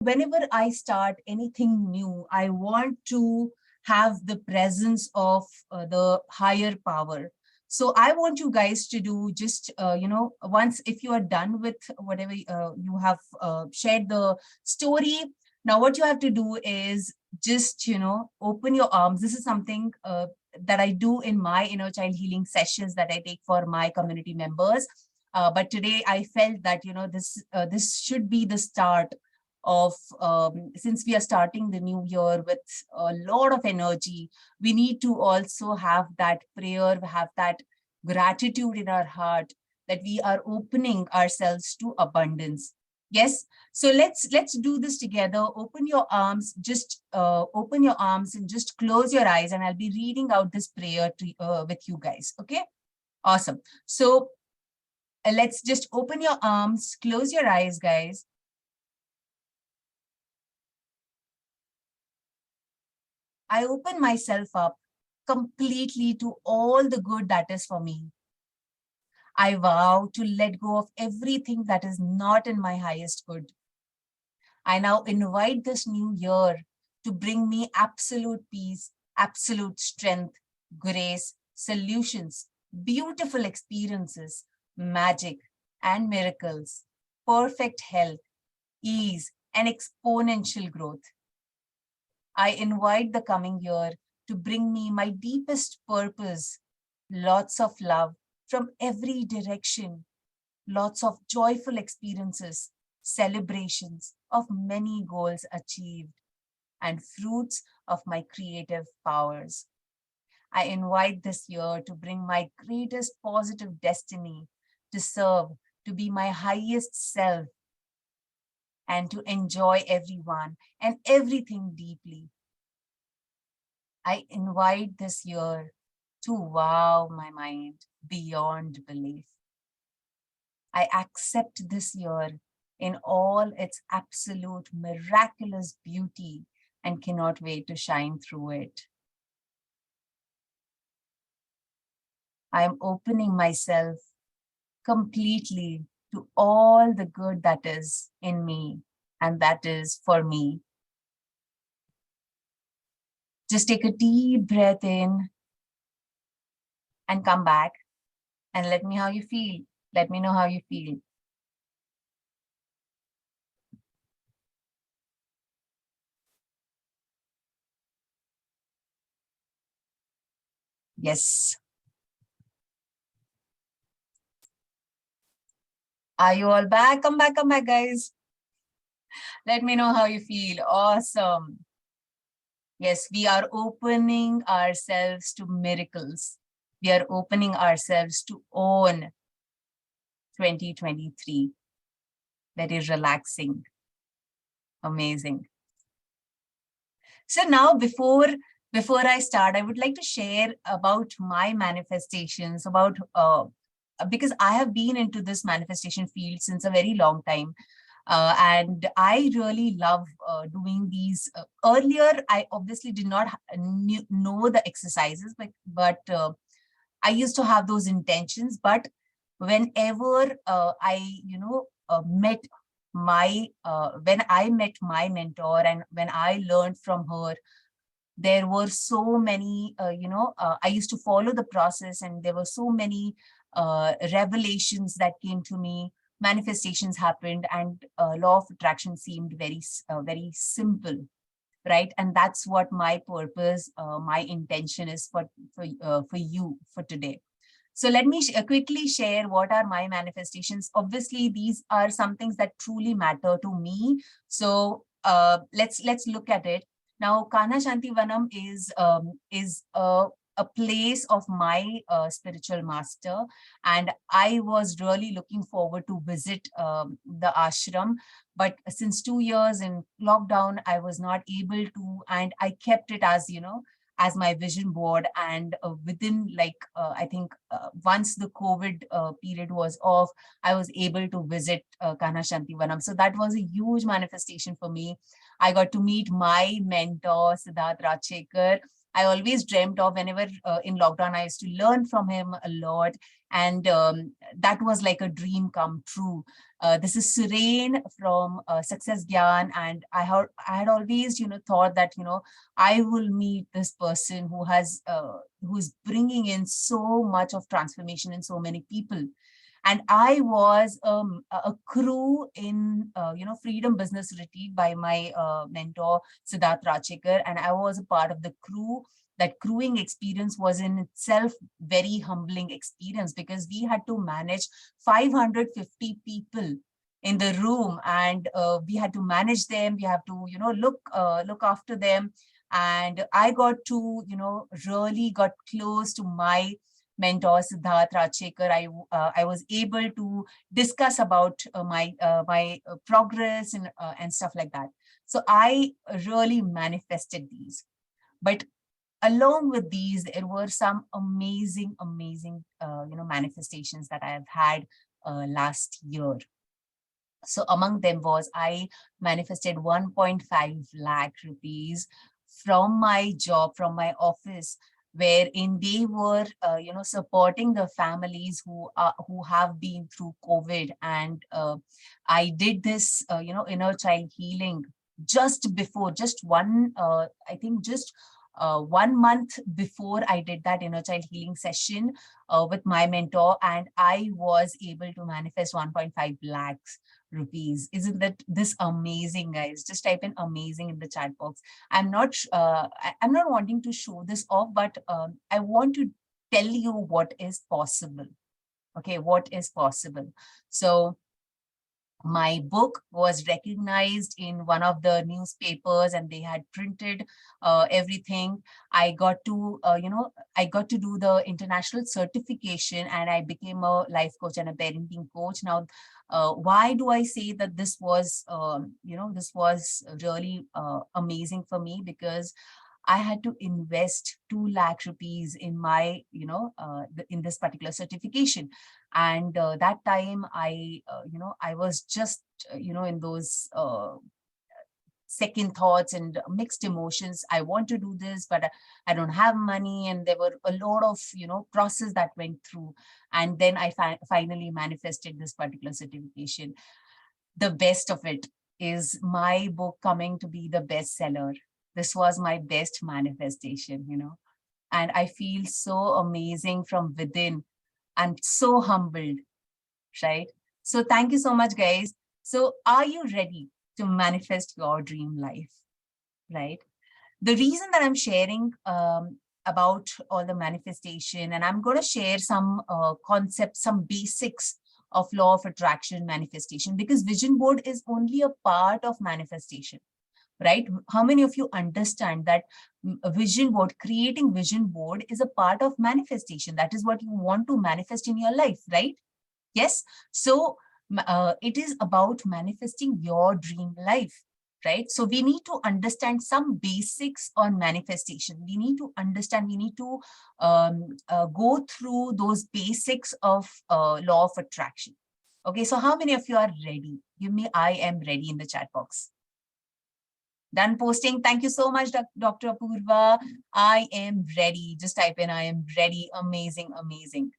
Whenever I start anything new, I want to have the presence of the higher power. So I want you guys to do just, once if you are done with whatever you have shared the story, now what you have to do is just, open your arms. This is something that I do in my inner child healing sessions that I take for my community members. But today I felt that, this should be the start of since we are starting the new year with a lot of energy, we need to also have that prayer, have that gratitude in our heart that we are opening ourselves to abundance. Yes, so let's do this together. Open your arms, just open your arms and just close your eyes, and I'll be reading out this prayer to with you guys. Okay, awesome. So let's just open your arms, close your eyes, guys. I open myself up completely to all the good that is for me. I vow to let go of everything that is not in my highest good. I now invite this new year to bring me absolute peace, absolute strength, grace, solutions, beautiful experiences, magic and miracles, perfect health, ease, and exponential growth. I invite the coming year to bring me my deepest purpose, lots of love from every direction, lots of joyful experiences, celebrations of many goals achieved, and fruits of my creative powers. I invite this year to bring my greatest positive destiny, to serve, to be my highest self, and to enjoy everyone and everything deeply. I invite this year to wow my mind beyond belief. I accept this year in all its absolute miraculous beauty and cannot wait to shine through it. I am opening myself completely to all the good that is in me and that is for me. Just take a deep breath in and come back and let me how you feel. Let me know how you feel. Yes. Are you all back? Come back, guys. Let me know how you feel. Awesome. Yes, we are opening ourselves to miracles. We are opening ourselves to own 2023. Very relaxing. Amazing. So now before I start, I would like to share about my manifestations, about because I have been into this manifestation field since a very long time. And I really love doing these. Earlier, I obviously did not know the exercises, but I used to have those intentions. But whenever when I met my mentor and when I learned from her, there were so many, I used to follow the process and there were so many revelations that came to me, manifestations happened, and law of attraction seemed very simple, right? And that's what my purpose, my intention is for you for today. So let me quickly share what are my manifestations. Obviously, these are some things that truly matter to me. So let's look at it. Now, Kana Shanti Vanam is a place of my spiritual master, and I was really looking forward to visit the ashram. But since 2 years in lockdown, I was not able to, and I kept it as as my vision board. And within I think once the COVID period was off, I was able to visit Kana Shanti Vanam. So that was a huge manifestation for me. I got to meet my mentor, Siddharth Rajshekar, I always dreamt of. Whenever in lockdown, I used to learn from him a lot. And that was like a dream come true. This is Suren from Success Gyan. And I had always, thought that, I will meet this person who's bringing in so much of transformation in so many people. And I was a crew in Freedom Business Retreat by my mentor Siddharth Rachekar, and I was a part of the crew. That crewing experience was in itself very humbling experience, because we had to manage 550 people in the room, and we had to manage them. We have to look after them. And I got to really got close to my mentor Siddharth Rachekar. I was able to discuss about my progress and stuff like that. So I really manifested these. But along with these, there were some amazing, amazing manifestations that I have had last year. So among them was, I manifested 1.5 lakh rupees from my job, from my office, wherein they were, supporting the families who have been through COVID. And I did this, inner child healing just before, just one, I think just 1 month before I did that inner child healing session with my mentor, and I was able to manifest 1.5 lakhs rupees. Isn't that this amazing, guys? Just type in amazing in the chat box. I'm I'm not wanting to show this off, but I want to tell you what is possible. Okay, what is possible. So my book was recognized in one of the newspapers, and they had printed everything. I got to I got to do the international certification, and I became a life coach and a parenting coach. Now why do I say that this was this was really amazing for me? Because I had to invest 2 lakh rupees in my, in this particular certification. And that time I was just, in those second thoughts and mixed emotions. I want to do this, but I don't have money. And there were a lot of, process that went through. And then I finally manifested this particular certification. The best of it is my book coming to be the bestseller. This was my best manifestation, and I feel so amazing from within and so humbled, right? So thank you so much, guys. So are you ready to manifest your dream life, right? The reason that I'm sharing about all the manifestation, and I'm going to share some concepts, some basics of law of attraction manifestation, because vision board is only a part of manifestation, right? How many of you understand that a vision board, creating vision board is a part of manifestation? That is what you want to manifest in your life, right? Yes. So it is about manifesting your dream life, right? So we need to understand some basics on manifestation. We need to understand, we need to go through those basics of law of attraction. Okay, so how many of you are ready? Give me I am ready in the chat box. Done posting. Thank you so much, Dr. Apurva. I am ready. Just type in I am ready. Amazing, amazing.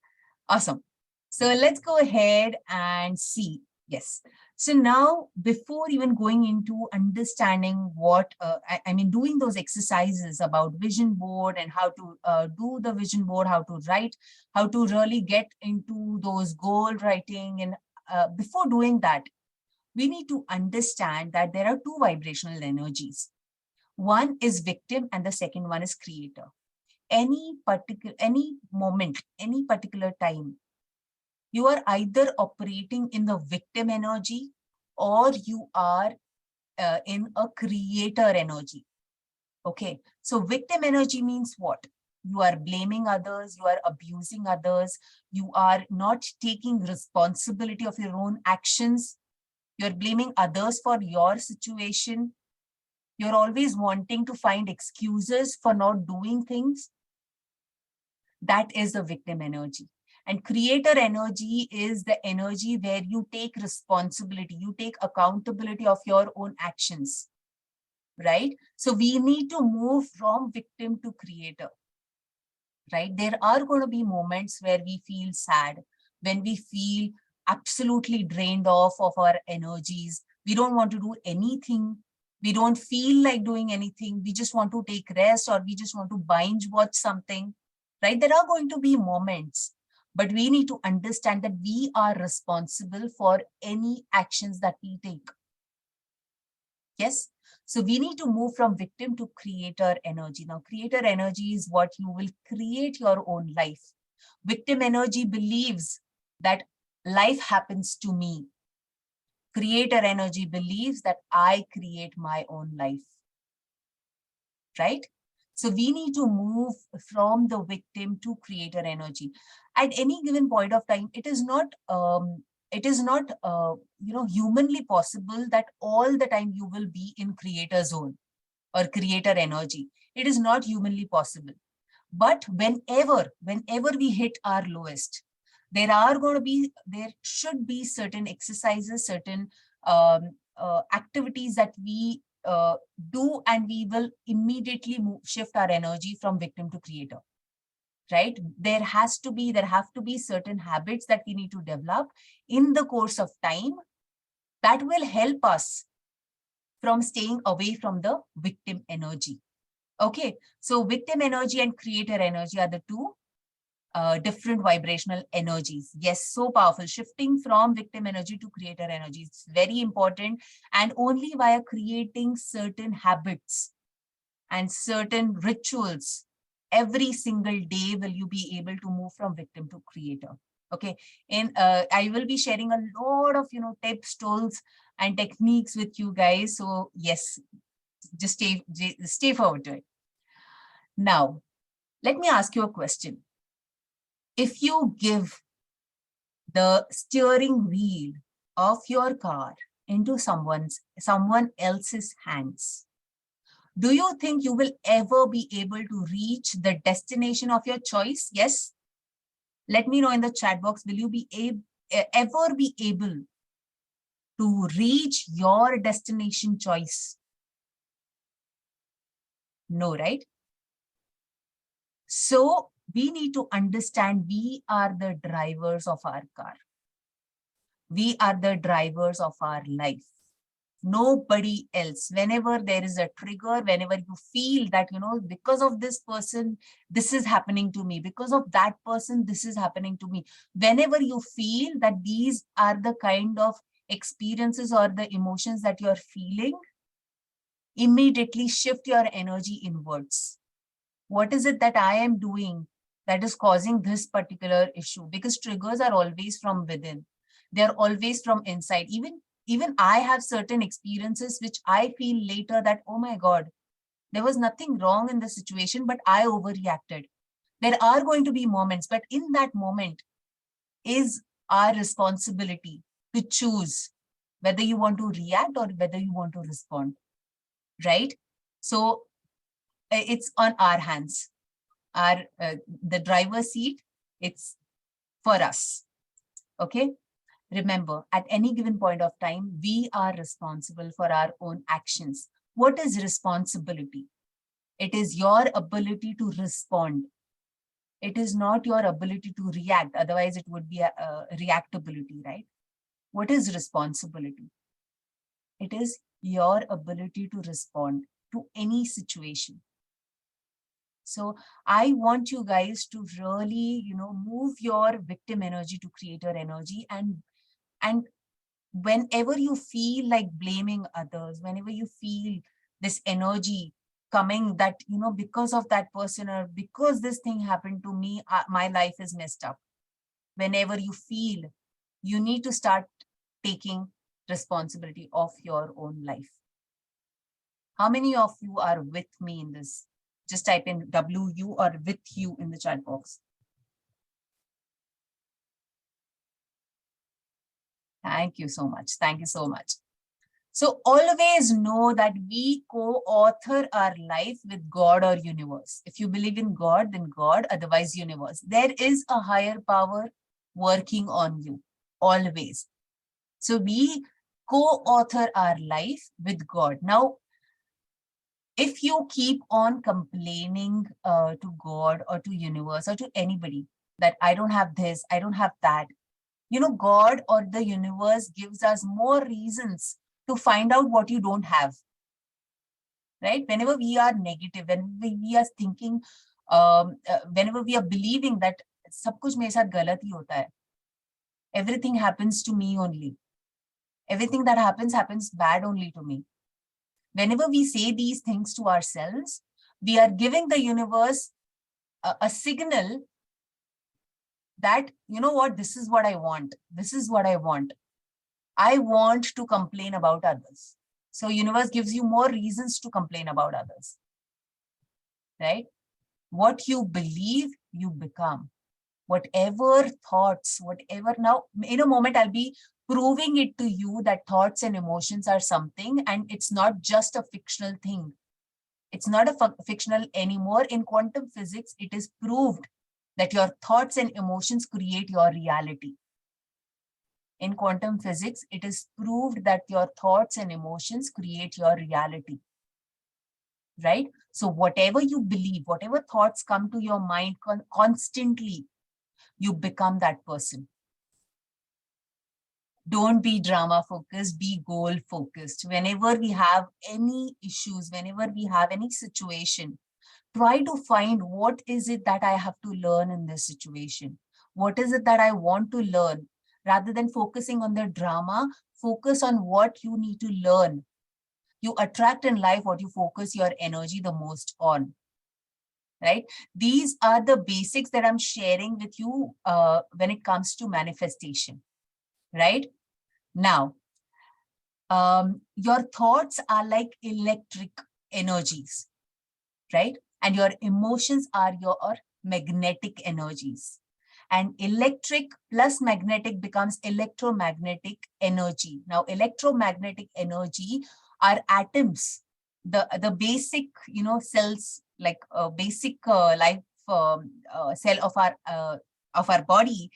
Awesome. So let's go ahead and see. Yes. So now, before even going into understanding what, I mean, doing those exercises about vision board and how to do the vision board, how to write, how to really get into those goal writing. And before doing that, we need to understand that there are two vibrational energies. One is victim and the second one is creator. Any moment, any particular time, you are either operating in the victim energy or you are in a creator energy. Okay, so victim energy means what? You are blaming others, you are abusing others, you are not taking responsibility of your own actions, you're blaming others for your situation, you're always wanting to find excuses for not doing things. That is the victim energy. And creator energy is the energy where you take responsibility, you take accountability of your own actions. right? So we need to move from victim to creator, right? There are going to be moments where we feel sad, when we feel absolutely drained off of our energies. We don't want to do anything. We don't feel like doing anything. We just want to take rest, or we just want to binge watch something, right? There are going to be moments, but we need to understand that we are responsible for any actions that we take. Yes. So we need to move from victim to creator energy. Now, creator energy is what you will create your own life. Victim energy believes that life happens to me. Creator energy believes that I create my own life, right? So we need to move from the victim to creator energy. At any given point of time, it is not humanly possible that all the time you will be in creator zone or creator energy. It is not humanly possible. But whenever we hit our lowest, there should be certain exercises, certain activities that we do, and we will immediately shift our energy from victim to creator, right? There have to be certain habits that we need to develop in the course of time that will help us from staying away from the victim energy. Okay, so victim energy and creator energy are the two different vibrational energies. Yes, so powerful. Shifting from victim energy to creator energy is very important, and only via creating certain habits and certain rituals every single day will you be able to move from victim to creator. Okay, and I will be sharing a lot of tips, tools, and techniques with you guys. So yes, just stay forward to it. Now, let me ask you a question. If you give the steering wheel of your car into someone else's hands, do you think you will ever be able to reach the destination of your choice? Yes. Let me know in the chat box. Will you be ever be able to reach your destination choice? No, right? So we need to understand we are the drivers of our car. We are the drivers of our life. Nobody else. Whenever there is a trigger, whenever you feel that, because of this person, this is happening to me, because of that person, this is happening to me. Whenever you feel that these are the kind of experiences or the emotions that you're feeling, immediately shift your energy inwards. What is it that I am doing that is causing this particular issue? Because triggers are always from within. They're always from inside. Even I have certain experiences which I feel later that, oh my God, there was nothing wrong in the situation, but I overreacted. There are going to be moments, but in that moment is our responsibility to choose whether you want to react or whether you want to respond, right? So it's on our hands. The driver's seat, it's for us. Okay. Remember, at any given point of time, we are responsible for our own actions. What is responsibility? It is your ability to respond. It is not your ability to react. Otherwise, it would be a reactability, right? What is responsibility? It is your ability to respond to any situation. So I want you guys to really, move your victim energy to creator energy, and whenever you feel like blaming others, whenever you feel this energy coming that, because of that person or because this thing happened to me, my life is messed up. Whenever you feel, you need to start taking responsibility of your own life. How many of you are with me in this? Just type in WU or with you in the chat box. Thank you so much. Thank you so much. So always know that we co-author our life with God or universe. If you believe in God, then God, otherwise universe. There is a higher power working on you, always. So we co-author our life with God. Now, If you keep on complaining to God or to universe or to anybody that I don't have this, I don't have that, God or the universe gives us more reasons to find out what you don't have, right? Whenever we are negative, when we are thinking, whenever we are believing that सब कुछ मेरे साथ गलत ही होता है, everything happens to me only, everything that happens bad only to me. Whenever we say these things to ourselves, we are giving the universe a signal that, you know what, this is what I want. This is what I want. I want to complain about others. So universe gives you more reasons to complain about others, right? What you believe, you become. Whatever thoughts, whatever, now in a moment, I'll be proving it to you that thoughts and emotions are something, and it's not just a fictional thing. It's not a fictional anymore. In quantum physics, it is proved that your thoughts and emotions create your reality. In quantum physics, it is proved that your thoughts and emotions create your reality, right? So whatever you believe, whatever thoughts come to your mind constantly, you become that person. Don't be drama focused, be goal focused. Whenever we have any issues, whenever we have any situation, try to find what is it that I have to learn in this situation? What is it that I want to learn? Rather than focusing on the drama, focus on what you need to learn. You attract in life what you focus your energy the most on, right? These are the basics that I'm sharing with you when it comes to manifestation, right? Now, your thoughts are like electric energies, right? And your emotions are your magnetic energies. And electric plus magnetic becomes electromagnetic energy. Now, electromagnetic energy are atoms, the basic, cells, like a basic life cell of our body.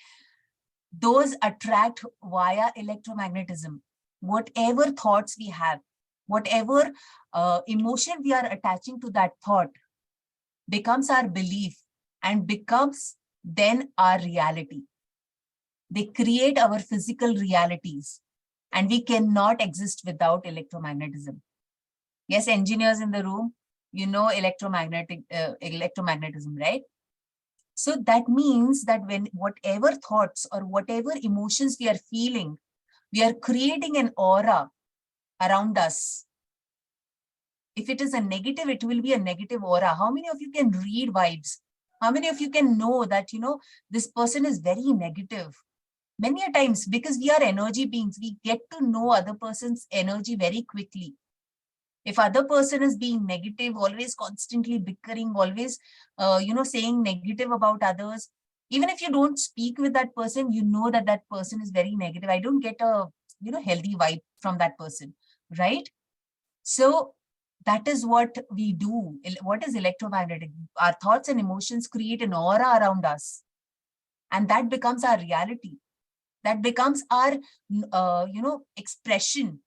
Those attract via electromagnetism. Whatever thoughts we have, whatever emotion we are attaching to that thought becomes our belief and becomes then our reality. They create our physical realities, and we cannot exist without electromagnetism. Yes, engineers in the room, electromagnetism, right? So that means that when whatever thoughts or whatever emotions we are feeling, we are creating an aura around us. If it is a negative, it will be a negative aura. How many of you can read vibes? How many of you can know that, this person is very negative? Many a times, because we are energy beings, we get to know other person's energy very quickly. If other person is being negative, always constantly bickering, always, saying negative about others, even if you don't speak with that person, you know that that person is very negative. I don't get a, healthy vibe from that person, right? So that is what we do. What is electromagnetic? Our thoughts and emotions create an aura around us, and that becomes our reality. That becomes our, expression.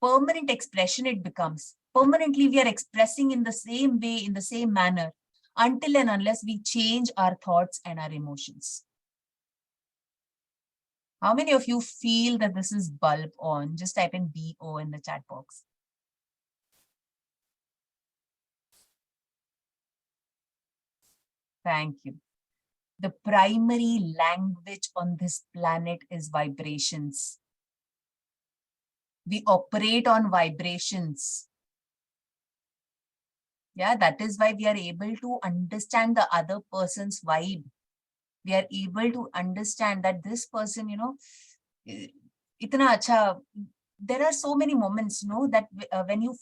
Permanent expression it becomes. Permanently, we are expressing in the same way, in the same manner, until and unless we change our thoughts and our emotions. How many of you feel that this is bulb on? Just type in BO in the chat box. Thank you. The primary language on this planet is vibrations. We operate on vibrations. Yeah, that is why we are able to understand the other person's vibe. We are able to understand that this person, itna acha. There are so many moments, that when you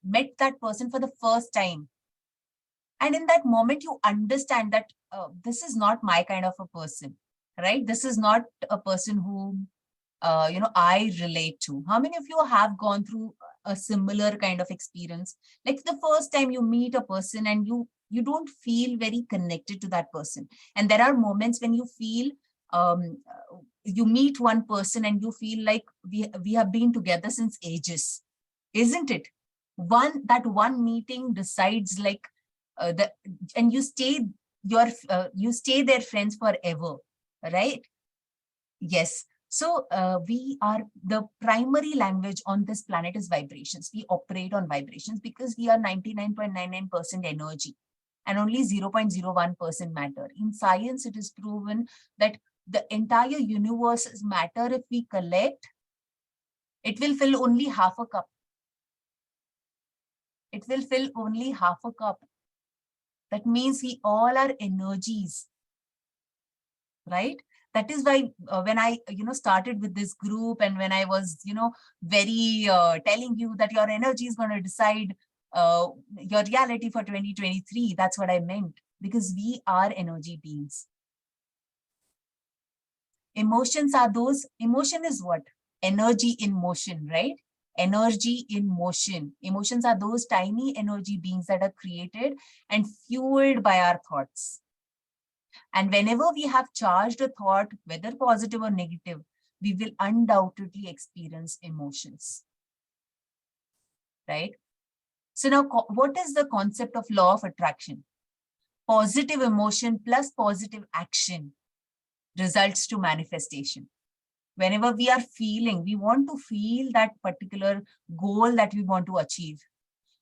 met that person for the first time, and in that moment you understand that this is not my kind of a person, right? This is not a person who I relate to. How many of you have gone through a similar kind of experience? Like the first time you meet a person and you don't feel very connected to that person. And there are moments when you feel, you meet one person and you feel like we have been together since ages, isn't it? That one meeting decides like and you stay their friends forever, right? Yes. So we are, the primary language on this planet is vibrations. We operate on vibrations because we are 99.99% energy and only 0.01% matter. In science, it is proven that the entire universe is matter. If we collect, it will fill only half a cup. It will fill only half a cup. That means we all are energies, right? That is why when I started with this group, and when I was very telling you that your energy is going to decide your reality for 2023, that's what I meant, because we are energy beings. Emotions are those, emotion is what? Energy in motion, right? Energy in motion. Emotions are those tiny energy beings that are created and fueled by our thoughts. And whenever we have charged a thought, whether positive or negative, we will undoubtedly experience emotions, right? So now, what is the concept of law of attraction? Positive emotion plus positive action results to manifestation. Whenever we are feeling, we want to feel that particular goal that we want to achieve.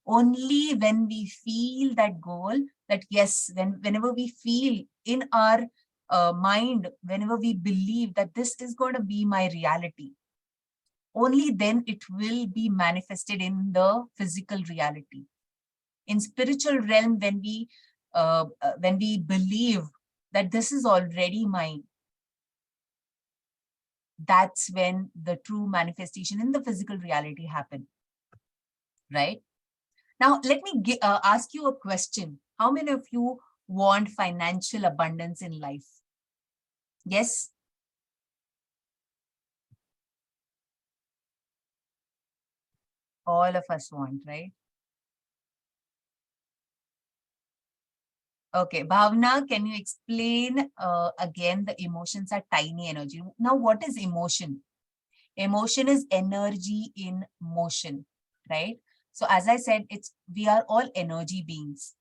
Only when we feel that goal, that yes, whenever we feel in our mind, whenever we believe that this is going to be my reality, only then it will be manifested in the physical reality. In spiritual realm, when we believe that this is already mine, that's when the true manifestation in the physical reality happen, right? Now, let me ask you a question. How many of you want financial abundance in life? Yes? All of us want, right? Okay, Bhavna, can you explain again, the emotions are tiny energy. Now, what is emotion? Emotion is energy in motion, right? So as I said, we are all energy beings.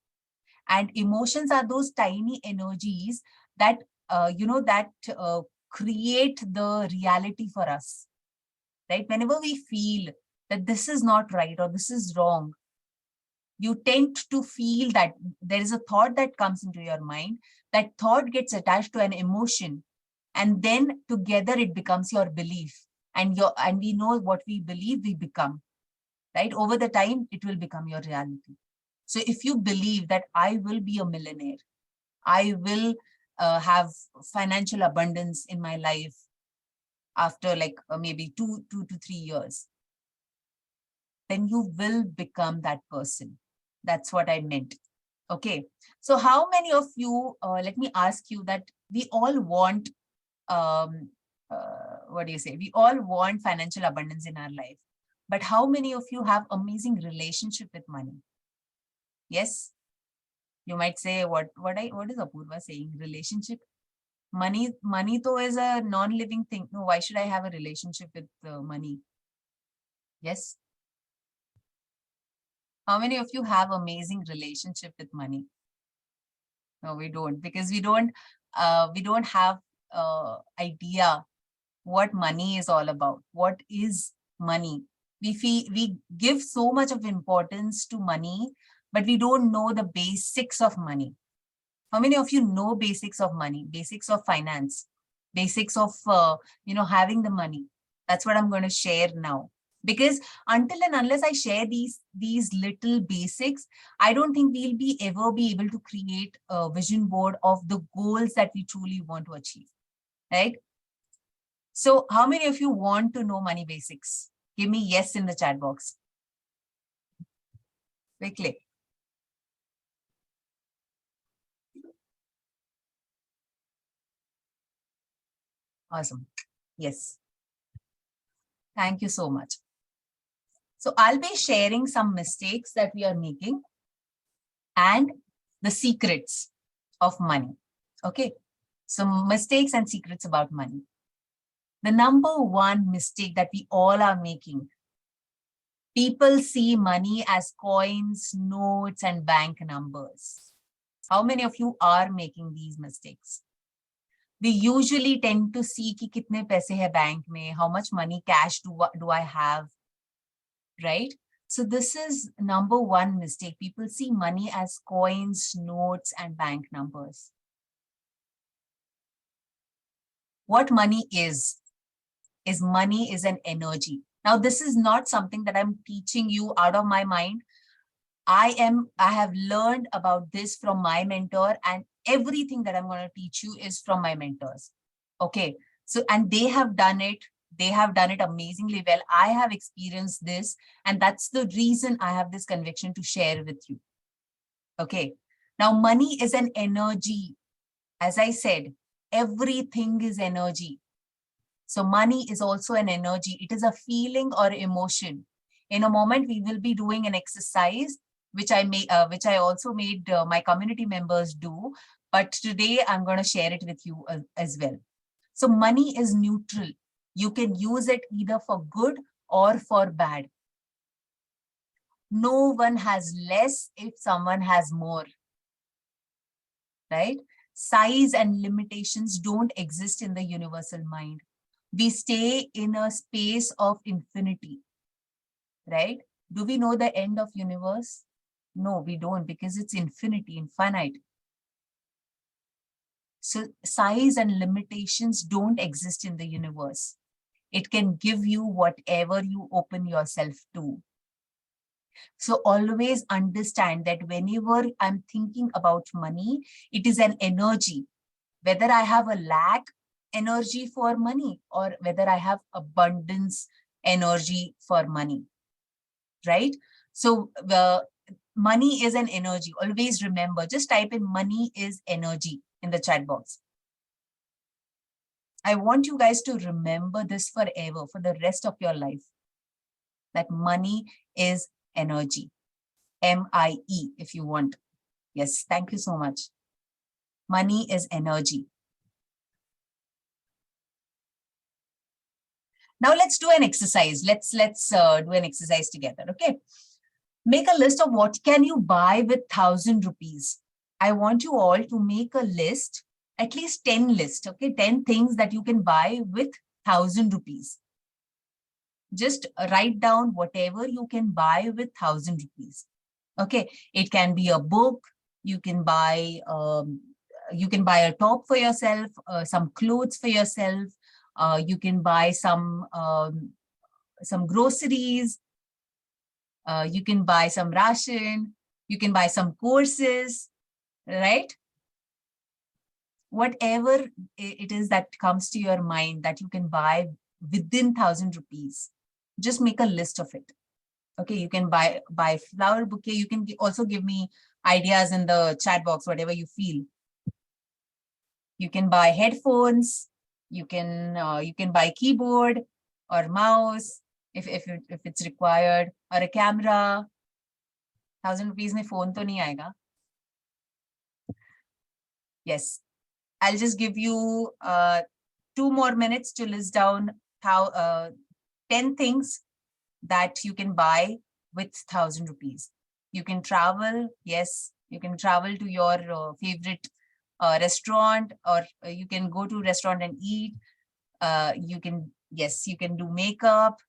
And emotions are those tiny energies that, create the reality for us, right? Whenever we feel that this is not right or this is wrong, you tend to feel that there is a thought that comes into your mind. That thought gets attached to an emotion, and then together it becomes your belief. And we know what we believe, we become, right? Over the time, it will become your reality. So if you believe that I will be a millionaire, I will have financial abundance in my life after like maybe 2 to 3 years, then you will become that person. That's what I meant. Okay. So how many of you, let me ask you that we all want, what do you say? We all want financial abundance in our life. But how many of you have amazing relationship with money? Yes. You might say, what is Apurva saying? Relationship? Money though is a non-living thing. No, why should I have a relationship with money? Yes. How many of you have amazing relationship with money? No, we don't, because we don't have idea what money is all about. What is money? We give so much of importance to money, but we don't know the basics of money. How many of you know basics of money, basics of finance, basics of having the money? That's what I'm going to share now. Because until and unless I share these little basics, I don't think we'll ever be able to create a vision board of the goals that we truly want to achieve, right? So how many of you want to know money basics? Give me yes in the chat box. Quickly. Awesome. Yes. Thank you so much. So I'll be sharing some mistakes that we are making and the secrets of money. Okay. Some mistakes and secrets about money. The number one mistake that we all are making People see money as coins, notes, and bank numbers. How many of you are making these mistakes? We usually tend to see कि कितने पैसे है bank में, how much money cash do I have, right? So this is number one mistake. People see money as coins, notes, and bank numbers. What money is money is an energy. Now, this is not something that I'm teaching you out of my mind. I have learned about this from my mentor, and everything that I'm going to teach you is from my mentors. Okay. So, and they have done it amazingly well. I have experienced this, and that's the reason I have this conviction to share with you. Okay. Now, money is an energy. As I said, everything is energy. So money is also an energy. It is a feeling or emotion. In a moment, we will be doing an exercise, which I also made my community members do. But today I'm going to share it with you as well. So money is neutral. You can use it either for good or for bad. No one has less if someone has more, right? Size and limitations don't exist in the universal mind. We stay in a space of infinity, right? Do we know the end of universe? No, we don't, because it's infinity, infinite. So size and limitations don't exist in the universe. It can give you whatever you open yourself to. So always understand that whenever I'm thinking about money, it is an energy. Whether I have a lack energy for money or whether I have abundance energy for money, right? So the money is an energy. Always remember, just type in money is energy in the chat box. I want you guys to remember this forever, for the rest of your life, that money is energy. M-I-E, if you want. Yes, thank you so much. Money is energy. Now let's do an exercise. Let's do an exercise together, okay? Make a list of what can you buy with 1,000 rupees. I want you all to make a list, at least 10 lists, okay? 10 things that you can buy with 1,000 rupees. Just write down whatever you can buy with 1,000 rupees. Okay, it can be a book. You can buy a top for yourself, some clothes for yourself. You can buy some groceries. You can buy some ration. You can buy some courses, right? Whatever it is that comes to your mind that you can buy within 1,000 rupees, just make a list of it. Okay, you can buy flower bouquet. You can also give me ideas in the chat box, whatever you feel. You can buy headphones. You can buy keyboard or mouse if it's required, or a camera. 1,000 rupees में phone तो नहीं आएगा. Yes, I'll just give you 2 more minutes to list down how 10 things that you can buy with 1,000 rupees. You can travel. Yes, you can travel to your favorite restaurant, or you can go to restaurant and eat. You can do makeup.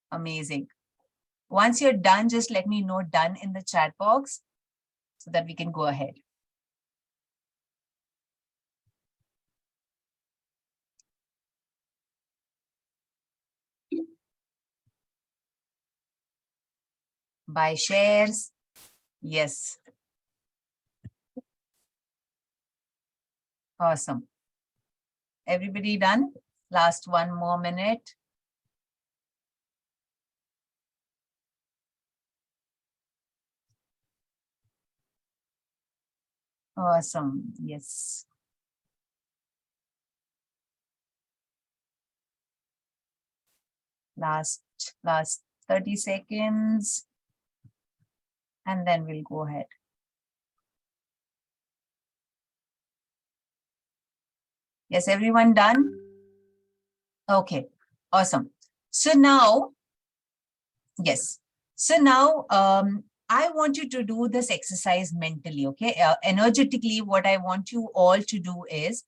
Amazing. Once you're done, just let me know done in the chat box so that we can go ahead. Buy shares. Yes. Awesome. Everybody done? Last 1 more minute. Awesome. Yes. Last 30 seconds. And then we'll go ahead. Yes, everyone done? Okay, awesome. So now Yes. So now I want you to do this exercise mentally, okay? Energetically, what I want you all to do is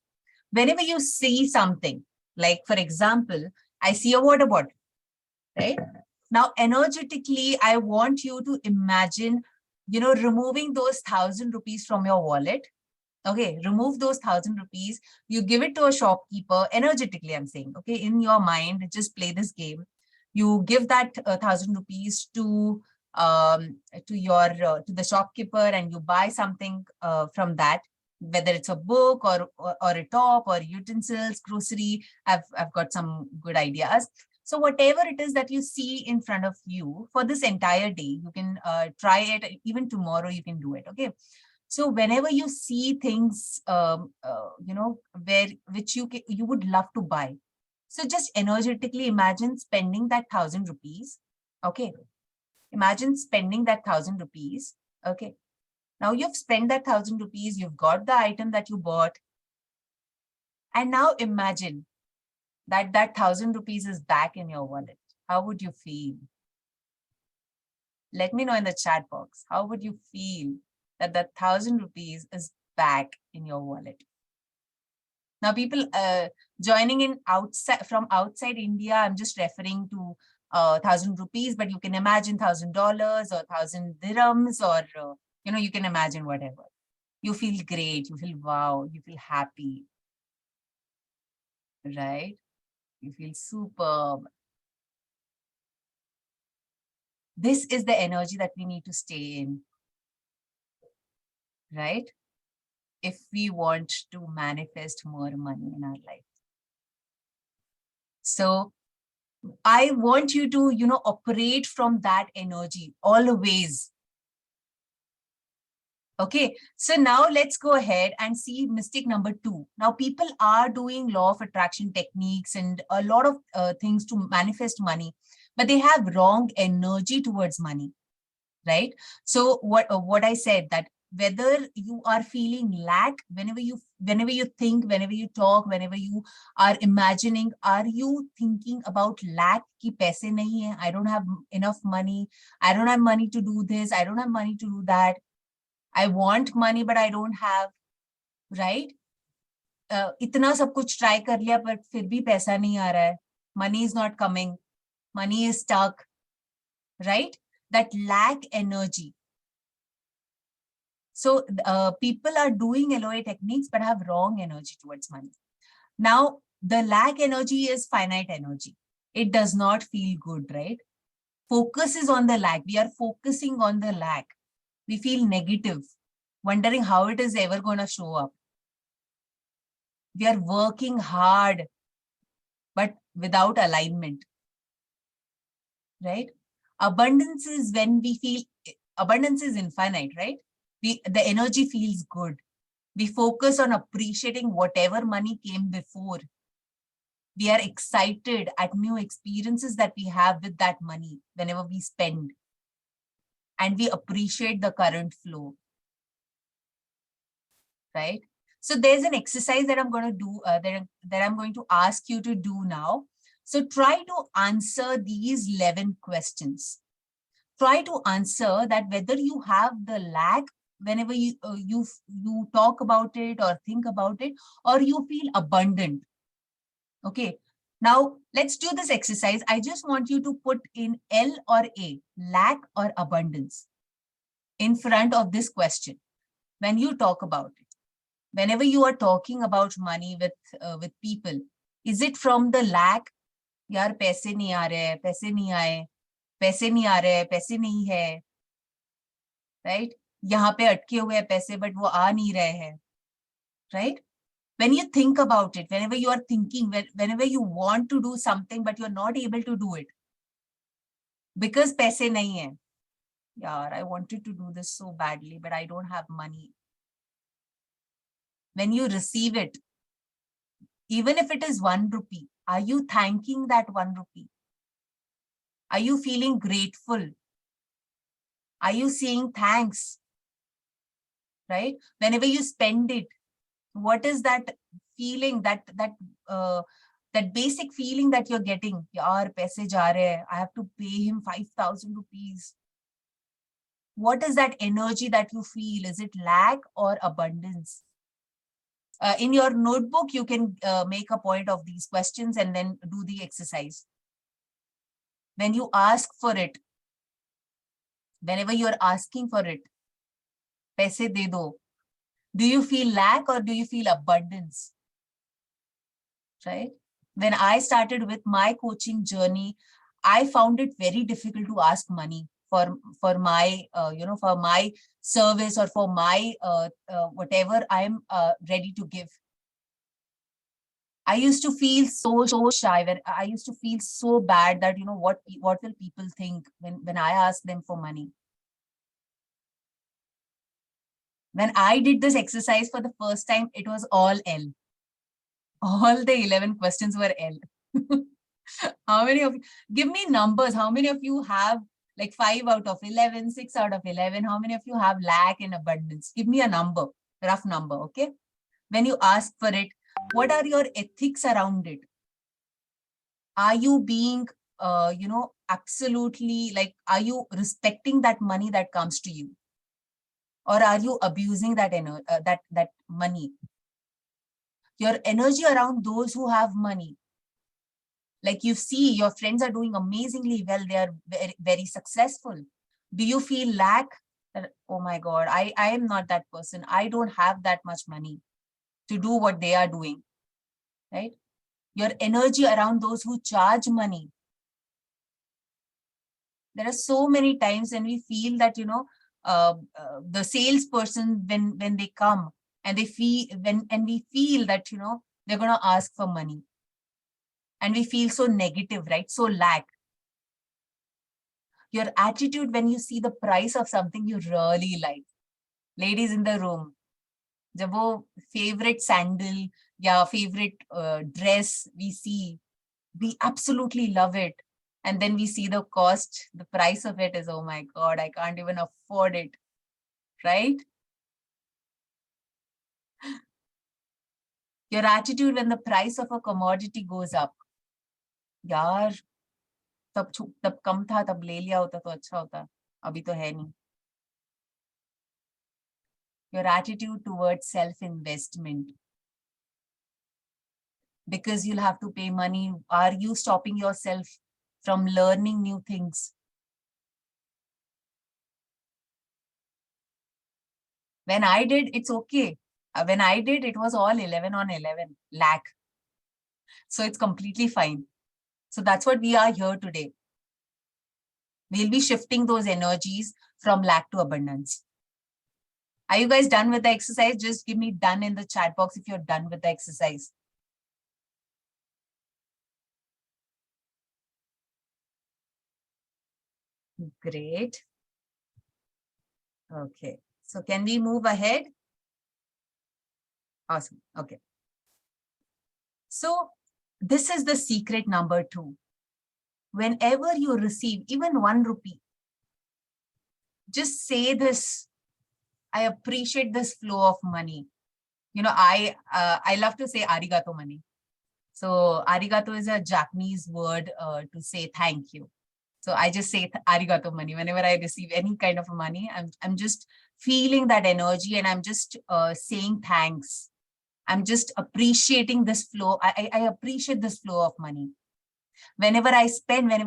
whenever you see something, like for example, I see a water bottle, right? Now, energetically, I want you to imagine, removing those 1,000 rupees from your wallet. Okay, remove those 1,000 rupees. You give it to a shopkeeper energetically, I'm saying, okay, in your mind, just play this game. You give that 1,000 rupees to the shopkeeper, and you buy something from that, whether it's a book or a top or utensils, grocery. I've got some good ideas. So whatever it is that you see in front of you for this entire day, you can try it. Even tomorrow, you can do it. Okay. So whenever you see things, which you would love to buy, so just energetically imagine spending that 1,000 rupees. Okay, imagine spending that 1,000 rupees. Okay, now you've spent that 1,000 rupees. You've got the item that you bought, and now imagine that 1,000 rupees is back in your wallet. How would you feel? Let me know in the chat box. How would you feel that 1,000 rupees is back in your wallet? Now, people joining in outside India, I'm just referring to 1,000 rupees, but you can imagine $1,000 or 1,000 dirhams, or you can imagine whatever. You feel great. You feel wow. You feel happy, right? You feel superb. This is the energy that we need to stay in, right? If we want to manifest more money in our life. So I want you to, operate from that energy always. Okay, so now let's go ahead and see mistake number 2. Now, people are doing law of attraction techniques and a lot of things to manifest money, but they have wrong energy towards money, right? So what I said, that whether you are feeling lack, whenever you think, whenever you talk, whenever you are imagining, are you thinking about lack? Ki paise nahi hai, I don't have enough money, I don't have money to do this, I don't have money to do that, I want money but I don't have, right? इतना सब कुछ try कर लिया पर फिर भी पैसा नहीं आ रहा है, money is not coming, money is stuck, right? That lack energy. So people are doing LOA techniques but have wrong energy towards money. Now, the lack energy is finite energy. It does not feel good, right? Focus is on the lack. We are focusing on the lack. We feel negative, wondering how it is ever going to show up. We are working hard, but without alignment, right? Abundance is when we feel, abundance is infinite, right? The energy feels good. We focus on appreciating whatever money came before. We are excited at new experiences that we have with that money whenever we spend. And we appreciate the current flow, right? So there's an exercise that I'm going to do, that I'm going to ask you to do now. So try to answer these 11 questions. Try to answer that whether you have the lack whenever you talk about it or think about it, or you feel abundant. Okay. Now let's do this exercise. I just want you to put in L or A, lack or abundance, in front of this question when you talk about it. Whenever you are talking about money with people, is it from the lack? यार पैसे नहीं आ रहे, पैसे नहीं आए, पैसे नहीं आ रहे, पैसे नहीं है, right? यहाँ पे अटके हुए हैं पैसे but वो आ नहीं रहे हैं, right? When you think about it, whenever you are thinking, whenever you want to do something but you're not able to do it because पैसे नहीं है, यार I wanted to do this so badly but I don't have money. When you receive it, even if it is 1 rupee, are you thanking that 1 rupee? Are you feeling grateful? Are you saying thanks? Right? Whenever you spend it, what is that feeling, that That basic feeling that you're getting, yaar, paise ja rahe hai, I have to pay him 5,000 rupees. What is that energy that you feel? Is it lack or abundance? In your notebook, you can make a point of these questions and then do the exercise. When you ask for it, whenever you're asking for it, paise de do. Do you feel lack or do you feel abundance? Right? When I started with my coaching journey, I found it very difficult to ask money for my for my service or for my whatever I'm ready to give. I used to feel so shy. When I used to feel so bad that what will people think when I ask them for money. When I did this exercise for the first time, it was all L. All the 11 questions were L. How many of you, give me numbers. How many of you have like 5 out of 11, 6 out of 11? How many of you have lack and abundance? Give me a number, rough number, okay? When you ask for it, what are your ethics around it? Are you being, absolutely like, are you respecting that money that comes to you? Or are you abusing that money? Your energy around those who have money. Like you see, your friends are doing amazingly well. They are very, very successful. Do you feel lack? Oh my God, I am not that person. I don't have that much money to do what they are doing, right? Your energy around those who charge money. There are so many times when we feel that, the salesperson, when they come and they feel, and we feel that, they're going to ask for money. And we feel so negative, right? So lack. Your attitude when you see the price of something you really like. Ladies in the room, जब वो favorite sandal या favorite dress we see, we absolutely love it. And then we see the cost, the price of it is, oh my God, I can't even afford it, right? Your attitude when the price of a commodity goes up. यार, तब कम था, तब ले लिया होता तो अच्छा होता. अभी तो है नहीं. Your attitude towards self-investment. Because you'll have to pay money. Are you stopping yourself from learning new things? When I did, it's okay. When I did, it was all 11 on 11, lakh. So it's completely fine. So that's what we are here today. We'll be shifting those energies from lack to abundance. Are you guys done with the exercise? Just give me done in the chat box if you're done with the exercise. Great. Okay. So can we move ahead? Awesome. Okay. So this is the secret number 2. Whenever you receive even 1 rupee, just say this: I appreciate this flow of money. I love to say arigato money. So arigato is a Japanese word to say thank you. So I just say arigato money whenever I receive any kind of money. I'm just feeling that energy and I'm just saying thanks. I'm just appreciating this flow. I appreciate this flow of money. Whenever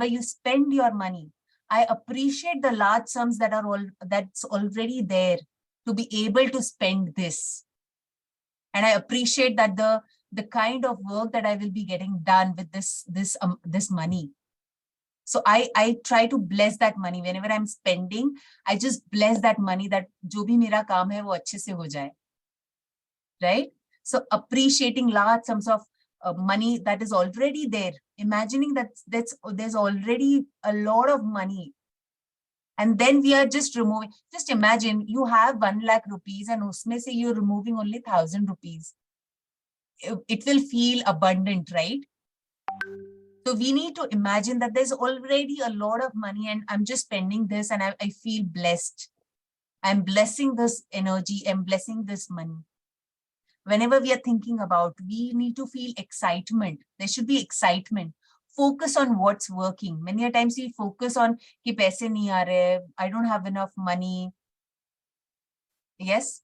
you spend your money, I appreciate the large sums that's already there to be able to spend this. And I appreciate that the kind of work that I will be getting done with this money. So I try to bless that money. Whenever I'm spending, I just bless that money, that jo bhi mera kaam hai wo अच्छे से हो जाए. Right? So appreciating large sums of money that is already there. Imagining that there's already a lot of money. And then we are just removing. Just imagine you have 1 lakh rupees and usme se you're removing only 1,000 rupees. It will feel abundant, right? So we need to imagine that there's already a lot of money and I'm just spending this and I feel blessed. I'm blessing this energy. I'm blessing this money. Whenever we are thinking about, we need to feel excitement. There should be excitement. Focus on what's working. Many a times we focus on कि पैसे नहीं आ रहे, I don't have enough money. Yes.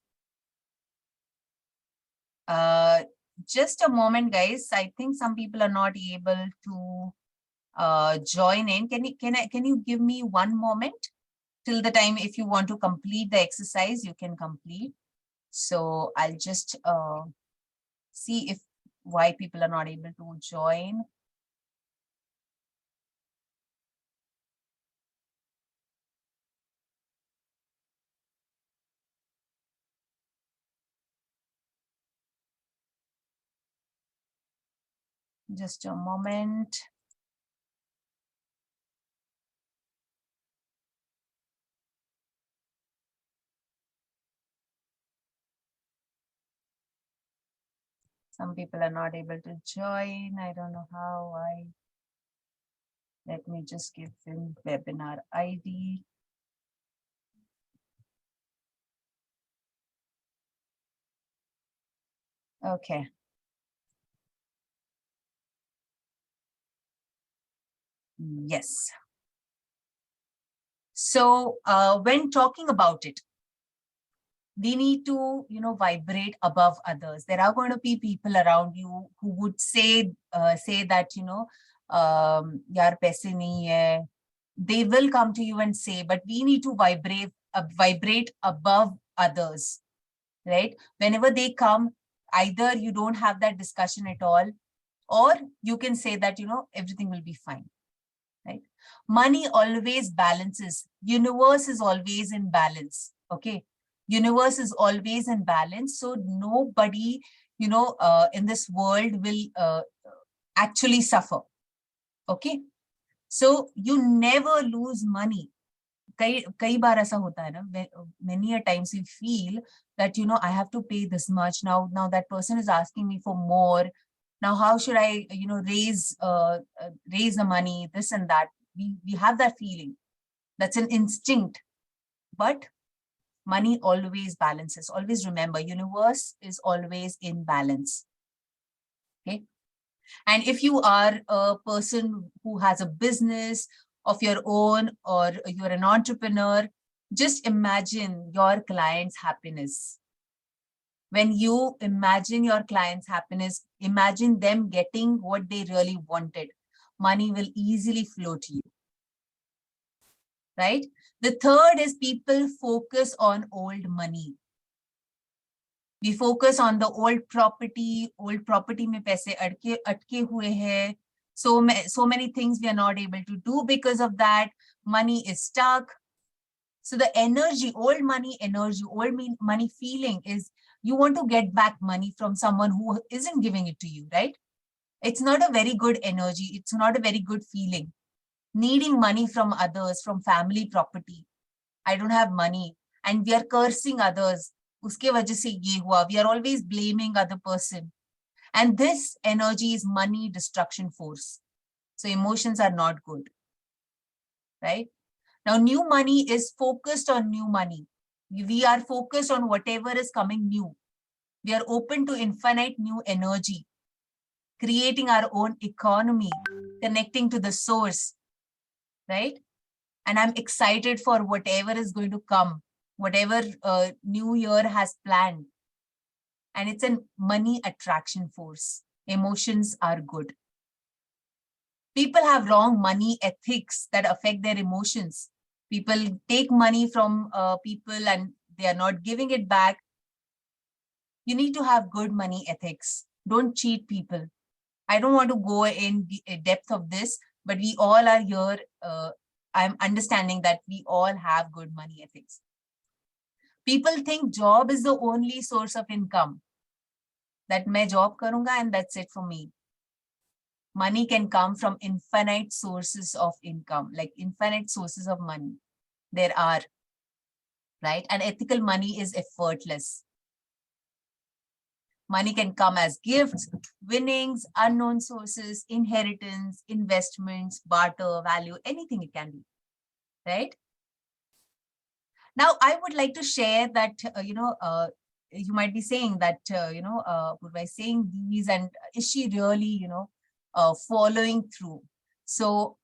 Just a moment, guys. I think some people are not able to join in. Can you give me one moment till the time? If you want to complete the exercise, you can complete. So I'll just see if why people are not able to join. Just a moment. Some people are not able to join. I don't know how. Why. Let me just give them webinar ID. Okay. Yes. So when talking about it, we need to, vibrate above others. There are going to be people around you who would say that, yaar paise nahi hai. They will come to you and say, but we need to vibrate above others, right? Whenever they come, either you don't have that discussion at all, or you can say that, everything will be fine, right? Money always balances. Universe is always in balance. Okay. Universe is always in balance. So nobody, in this world will actually suffer. Okay. So you never lose money. कई बार ऐसा होता है ना, many a times we feel that, I have to pay this much now that person is asking me for more. Now how should I, raise the money, this and that. We have that feeling. That's an instinct. But money always balances. Always remember, universe is always in balance. Okay. And if you are a person who has a business of your own, or you're an entrepreneur, just imagine your client's happiness. When you imagine your client's happiness, imagine them getting what they really wanted. Money will easily flow to you, right? The third is people focus on old money. We focus on the old property में पैसे अटके हुए हैं. So many things we are not able to do because of that. Money is stuck. So the energy, old money energy, old money feeling is you want to get back money from someone who isn't giving it to you, right? It's not a very good energy. It's not a very good feeling. Needing money from others, from family property. I don't have money. And we are cursing others. Uske wajah se ye hua. We are always blaming other person. And this energy is money destruction force. So emotions are not good, right? Now, new money is focused on new money. We are focused on whatever is coming new. We are open to infinite new energy, creating our own economy, connecting to the source, right? And I'm excited for whatever is going to come, whatever new year has planned. And it's a money attraction force. Emotions are good. People have wrong money ethics that affect their emotions. People take money from people and they are not giving it back. You need to have good money ethics. Don't cheat people. I don't want to go in depth of this, but we all are here. I'm understanding that we all have good money ethics. People think job is the only source of income. That मैं job करूँगा and that's it for me. Money can come from infinite sources of income, like infinite sources of money. There are, right? And ethical money is effortless. Money can come as gifts, winnings, unknown sources, inheritance, investments, barter, value, anything it can be, right? Now, I would like to share that, you might be saying that, by saying these, and is she really, following through? So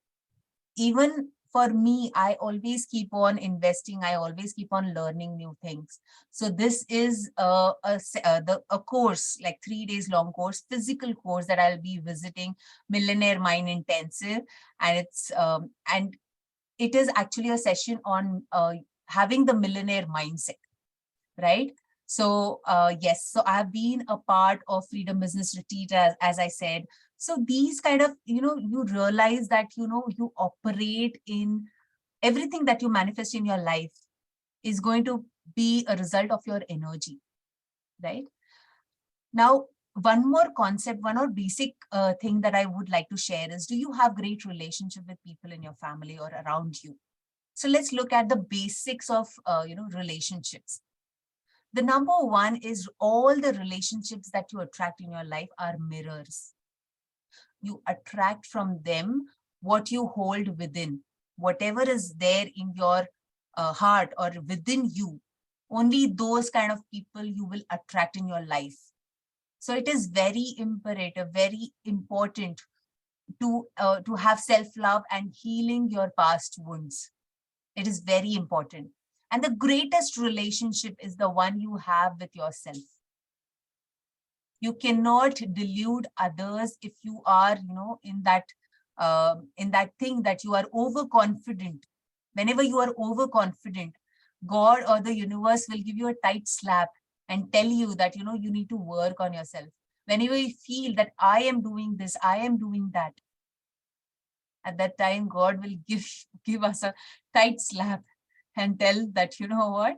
even for me, I always keep on investing. I always keep on learning new things. So this is a course, like 3 days long course, physical course that I'll be visiting, Millionaire Mind Intensive. And it is actually a session on having the millionaire mindset, right? So yes, so I've been a part of Freedom Business Retreat, as I said. So these kind of, you realize that, you operate in everything that you manifest in your life is going to be a result of your energy, right? Now, one more concept, one more basic thing that I would like to share is, do you have great relationship with people in your family or around you? So let's look at the basics of, relationships. The number one is, all the relationships that you attract in your life are mirrors. You attract from them what you hold within. Whatever is there in your heart or within you, only those kind of people you will attract in your life. So it is very imperative, very important to have self-love and healing your past wounds. It is very important. And the greatest relationship is the one you have with yourself. You cannot delude others if you are, in that thing that you are overconfident. Whenever you are overconfident, God or the universe will give you a tight slap and tell you that, you need to work on yourself. Whenever you feel that I am doing this, I am doing that, at that time, God will give us a tight slap and tell that, you know what,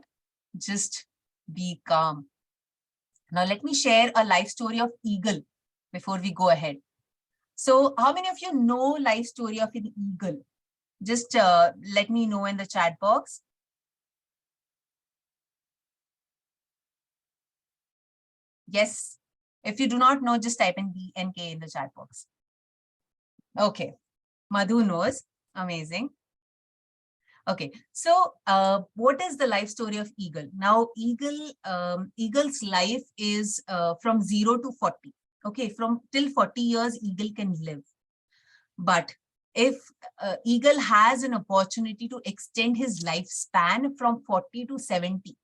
just be calm. Now, let me share a life story of eagle before we go ahead. So how many of you know life story of an eagle? Just let me know in the chat box. Yes. If you do not know, just type in BNK in the chat box. Okay. Madhu knows. Amazing. Okay, so what is the life story of eagle? Now, eagle's life is from 0 to 40. Okay, from till 40 years, eagle can live. But if eagle has an opportunity to extend his lifespan from 40 to 70,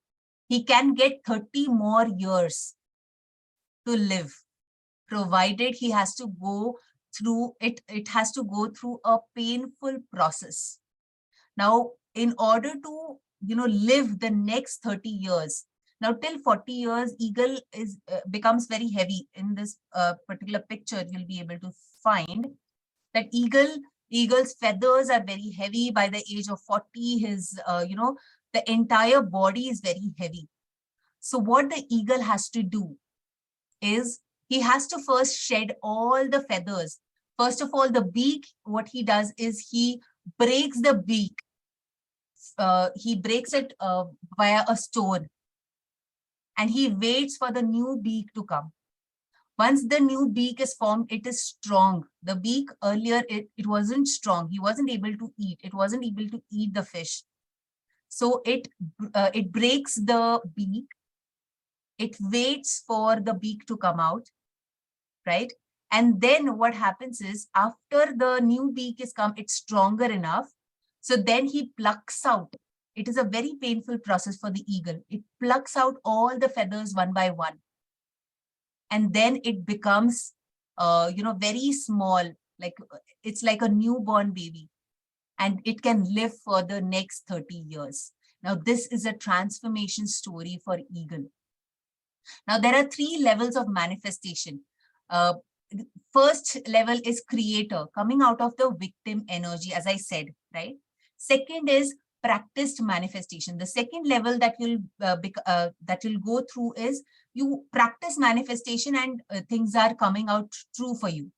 he can get 30 more years to live, provided he has to go through it. It has to go through a painful process. Now, in order to, live the next 30 years, now till 40 years, eagle becomes very heavy. In this particular picture, you'll be able to find that eagle's feathers are very heavy. By the age of 40, his, the entire body is very heavy. So what the eagle has to do is, he has to first shed all the feathers. First of all, the beak, what he does is he breaks the beak. He breaks it via a stone, and he waits for the new beak to come. Once the new beak is formed, it is strong. The beak earlier, it wasn't strong. He wasn't able to eat. It wasn't able to eat the fish. So it breaks the beak. It waits for the beak to come out, right? And then what happens is, after the new beak is come, it's stronger enough. So then he plucks out. It is a very painful process for the eagle. It plucks out all the feathers one by one. And then it becomes, very small, like it's like a newborn baby. And it can live for the next 30 years. Now, this is a transformation story for eagle. Now, there are 3 levels of manifestation. First level is creator, coming out of the victim energy, as I said, right? Second is practiced manifestation. The second level that you'll go through is, you practice manifestation and things are coming out true for you.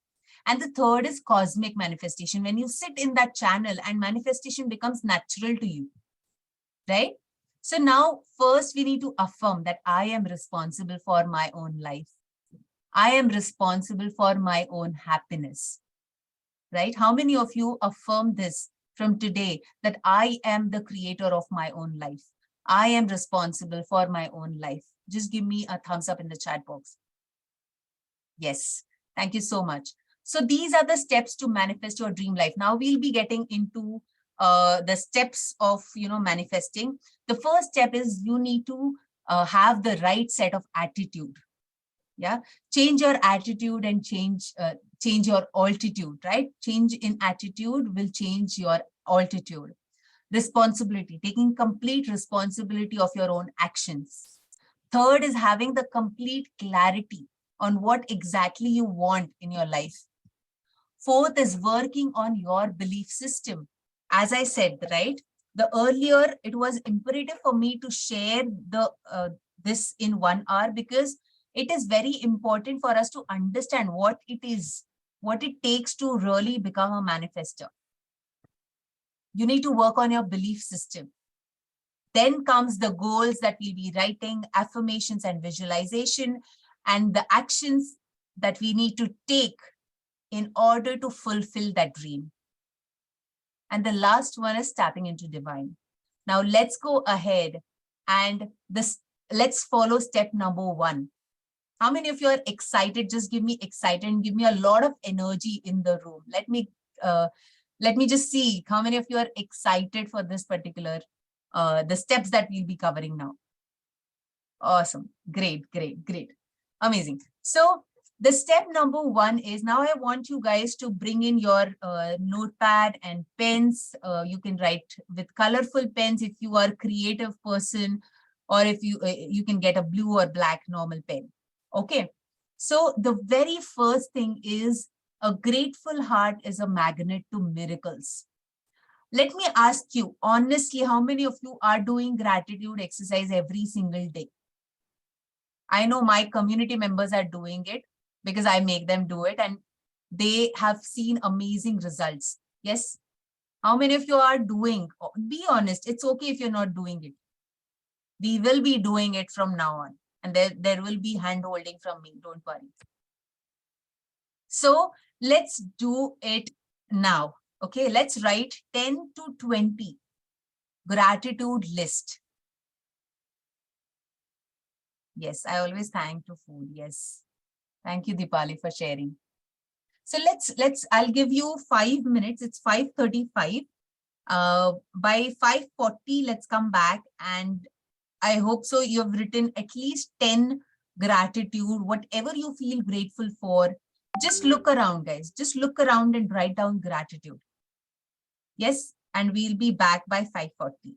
And the third is cosmic manifestation, when you sit in that channel and manifestation becomes natural to you, right? So now, first we need to affirm that I am responsible for my own life. I am responsible for my own happiness, right? How many of you affirm this from today, that I am the creator of my own life? I am responsible for my own life. Just give me a thumbs up in the chat box. Yes, thank you so much. So these are the steps to manifest your dream life. Now we'll be getting into the steps of manifesting. The first step is you need to have the right set of attitude. Yeah, change your attitude and change your altitude. Right, change in attitude will change your altitude. Responsibility, taking complete responsibility of your own actions. Third is having the complete clarity on what exactly you want in your life. Fourth is working on your belief system. As I said, right, the earlier it was imperative for me to share this in 1 hour, because it is very important for us to understand what it is, what it takes to really become a manifester. You need to work on your belief system. Then comes the goals that we'll be writing, affirmations and visualization, and the actions that we need to take in order to fulfill that dream. And the last one is tapping into divine. Now let's go ahead and let's follow step number 1. How many of you are excited? Just give me excited and give me a lot of energy in the room. Let me just see how many of you are excited for this particular the steps that we'll be covering now. Awesome. Great, great, great. Amazing. So the step number 1 is, now I want you guys to bring in your notepad and pens. You can write with colorful pens if you are a creative person, or if you can get a blue or black normal pen. Okay. So the very first thing is, a grateful heart is a magnet to miracles. Let me ask you honestly, how many of you are doing gratitude exercise every single day? I know my community members are doing it because I make them do it, and they have seen amazing results. Yes. How many of you are doing? Be honest. It's okay if you're not doing it. We will be doing it from now on. And there will be hand holding from me. Don't worry. So let's do it now. Okay. Let's write 10 to 20 gratitude list. Yes. I always thank to food. Yes. Thank you, Dipali, for sharing. So I'll give you 5 minutes. It's 5:35. By 5:40, let's come back. And I hope so you have written at least 10 gratitude, whatever you feel grateful for. Just look around, guys. Just look around and write down gratitude. Yes. And we'll be back by 5:40.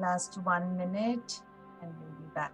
Last 1 minute and we'll be back.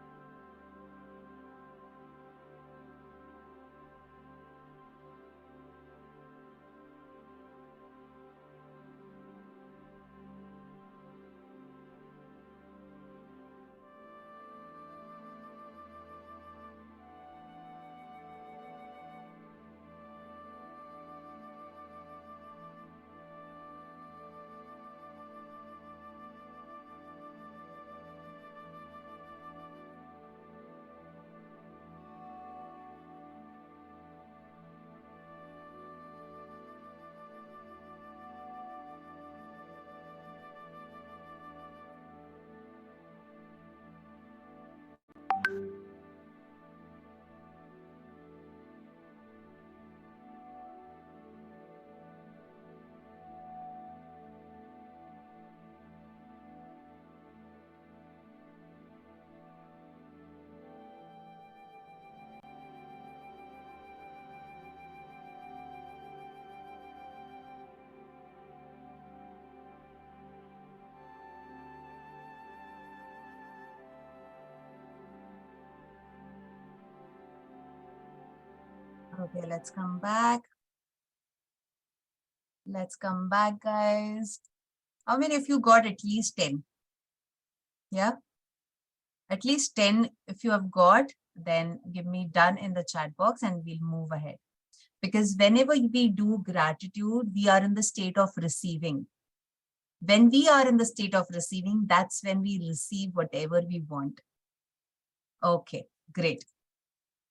Okay, let's come back. Let's come back, guys. How many of you got at least 10? Yeah, at least 10 if you have got, then give me done in the chat box and we'll move ahead. Because whenever we do gratitude, we are in the state of receiving. When we are in the state of receiving, that's when we receive whatever we want. Okay, great.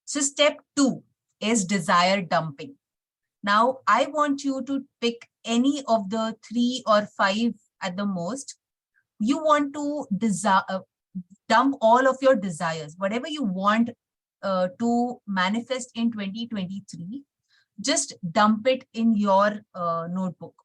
So step 2 is desire dumping. Now, I want you to pick any of the 3 or 5 at the most. You want to dump all of your desires, whatever you want to manifest in 2023, just dump it in your notebook.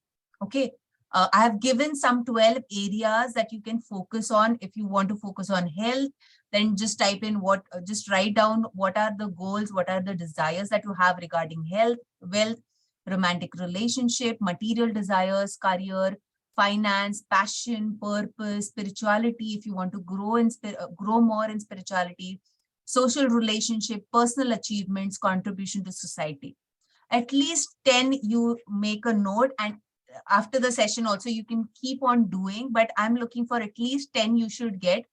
Okay. I have given some 12 areas that you can focus on. If you want to focus on health, then just type in just write down what are the goals, what are the desires that you have regarding health, wealth, romantic relationship, material desires, career, finance, passion, purpose, spirituality. If you want to grow more in spirituality, social relationship, personal achievements, contribution to society. At least 10 you make a note, and after the session also you can keep on doing, but I'm looking for at least 10 you should get,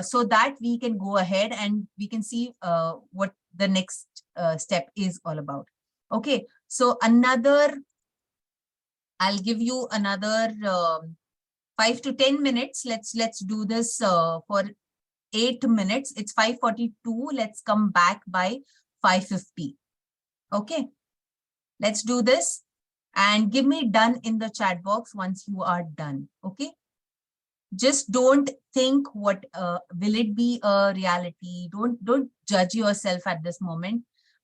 so that we can go ahead and we can see what the next step is all about. Okay, so I'll give you another 5 to 10 minutes. Let's do this for 8 minutes. It's 5:42. Let's come back by 5:50. Okay, let's do this and give me done in the chat box once you are done. Okay, just don't think what will it be a reality. Don't judge yourself at this moment,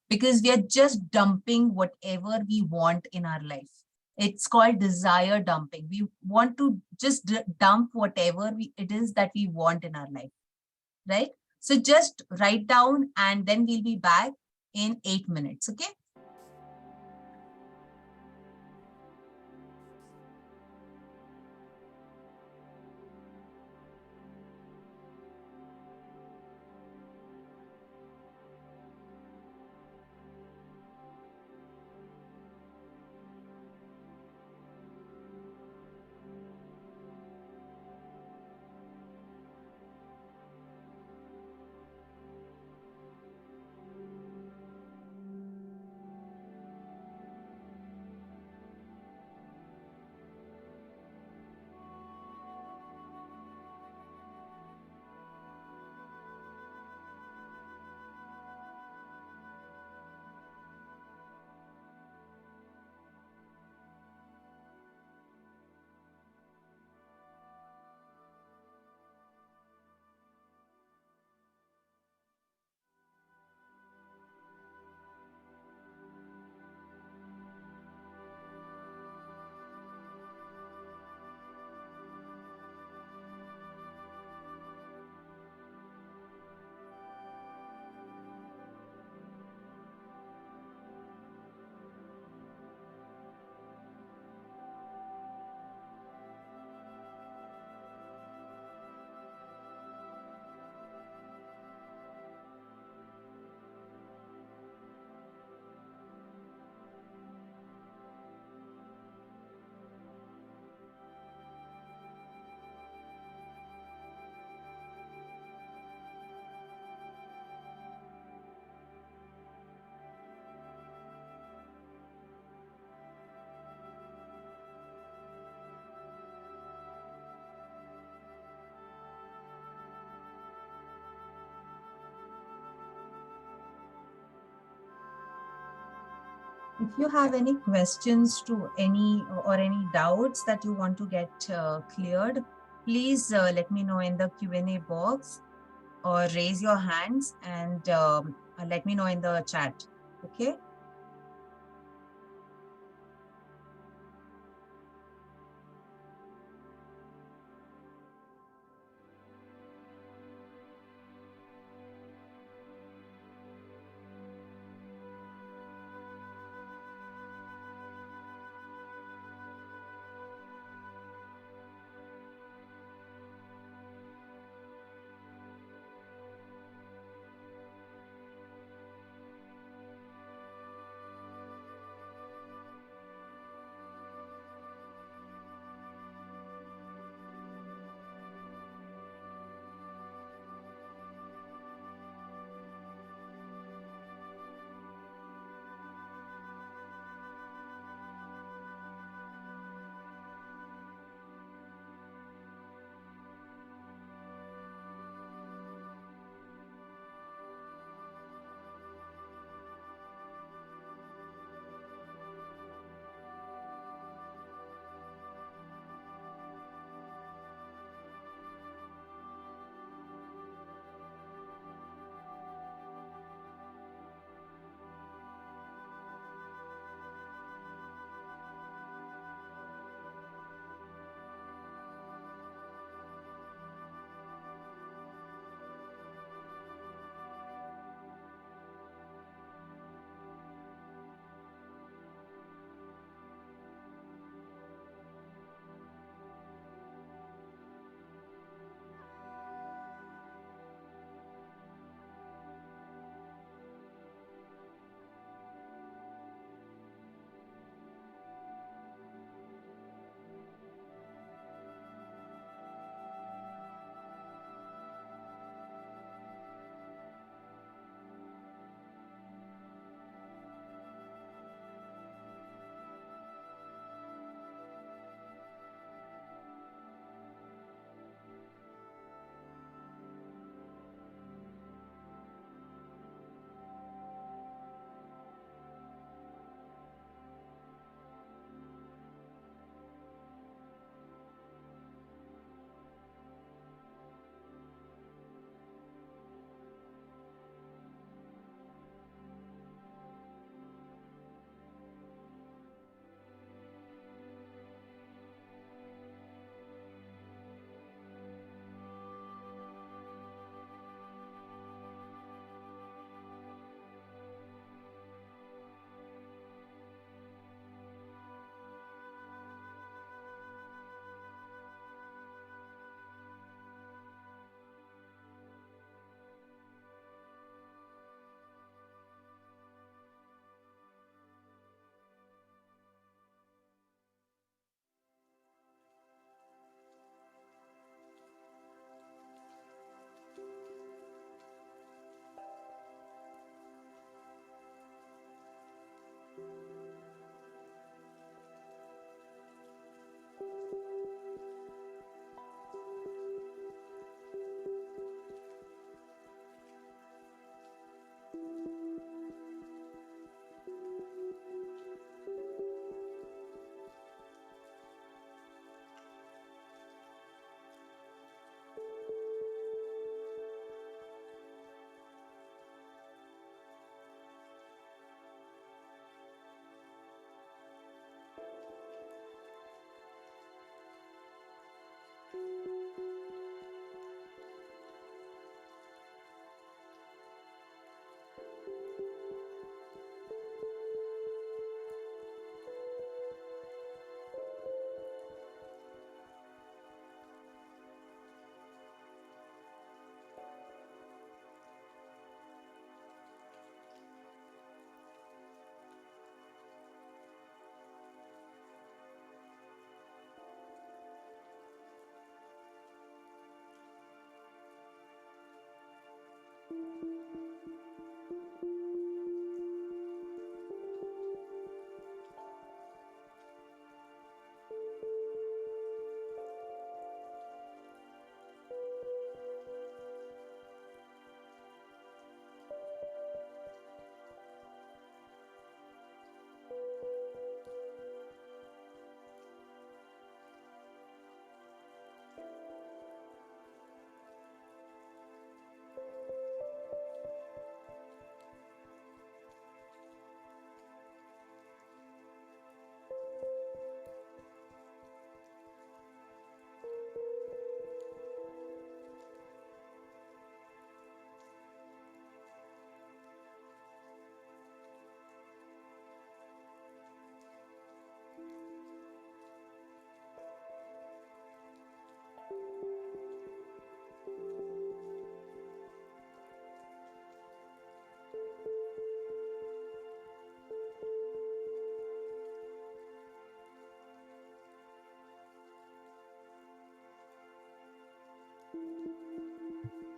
because we are just dumping whatever we want in our life. It's called desire dumping. We want to just dump whatever it is that we want in our life, right? So just write down and then we'll be back in 8 minutes. Okay. If you have any questions to any or any doubts that you want to get cleared, please let me know in the Q&A box or raise your hands and let me know in the chat. Okay.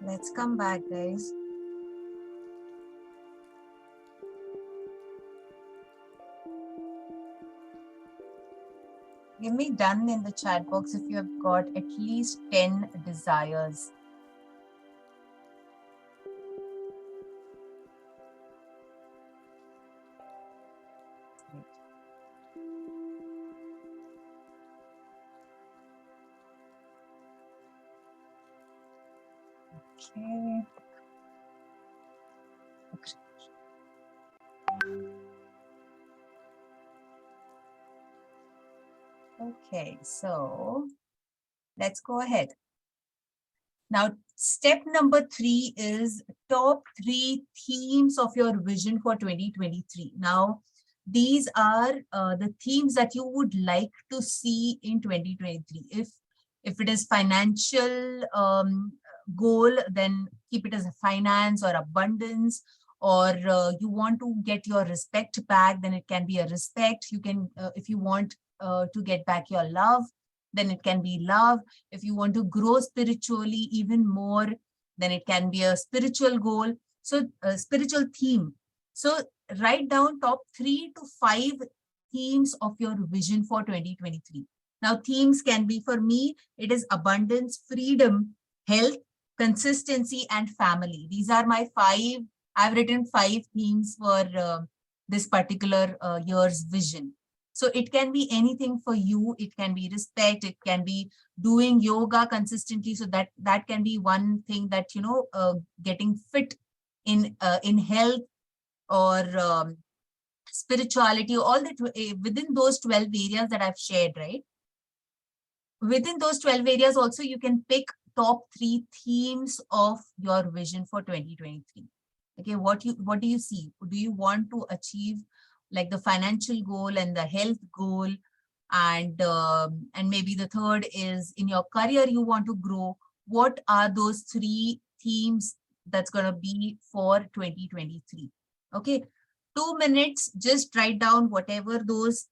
Let's come back, guys. Give me done in the chat box if you have got at least 10 desires. Great. Okay. Okay, so let's go ahead. Now, step number 3 is top 3 themes of your vision for 2023. Now, these are the themes that you would like to see in 2023. If it is financial goal, then keep it as a finance or abundance, or you want to get your respect back, then it can be a respect. You can, if you want to get back your love, then it can be love. If you want to grow spiritually even more, then it can be a spiritual goal. So a spiritual theme. So write down top 3 to 5 themes of your vision for 2023. Now themes can be, for me, it is abundance, freedom, health, consistency, and family. These are my 5. I've written 5 themes for this particular year's vision. So it can be anything for you. It can be respect. It can be doing yoga consistently. So that can be one thing that, getting fit in health, or spirituality, all that within those 12 areas that I've shared, right? Within those 12 areas also, you can pick top 3 themes of your vision for 2023. Okay, what do you see? Do you want to achieve like the financial goal and the health goal, and maybe the third is in your career you want to grow? What are those 3 themes that's going to be for 2023? Okay, 2 minutes, just write down whatever those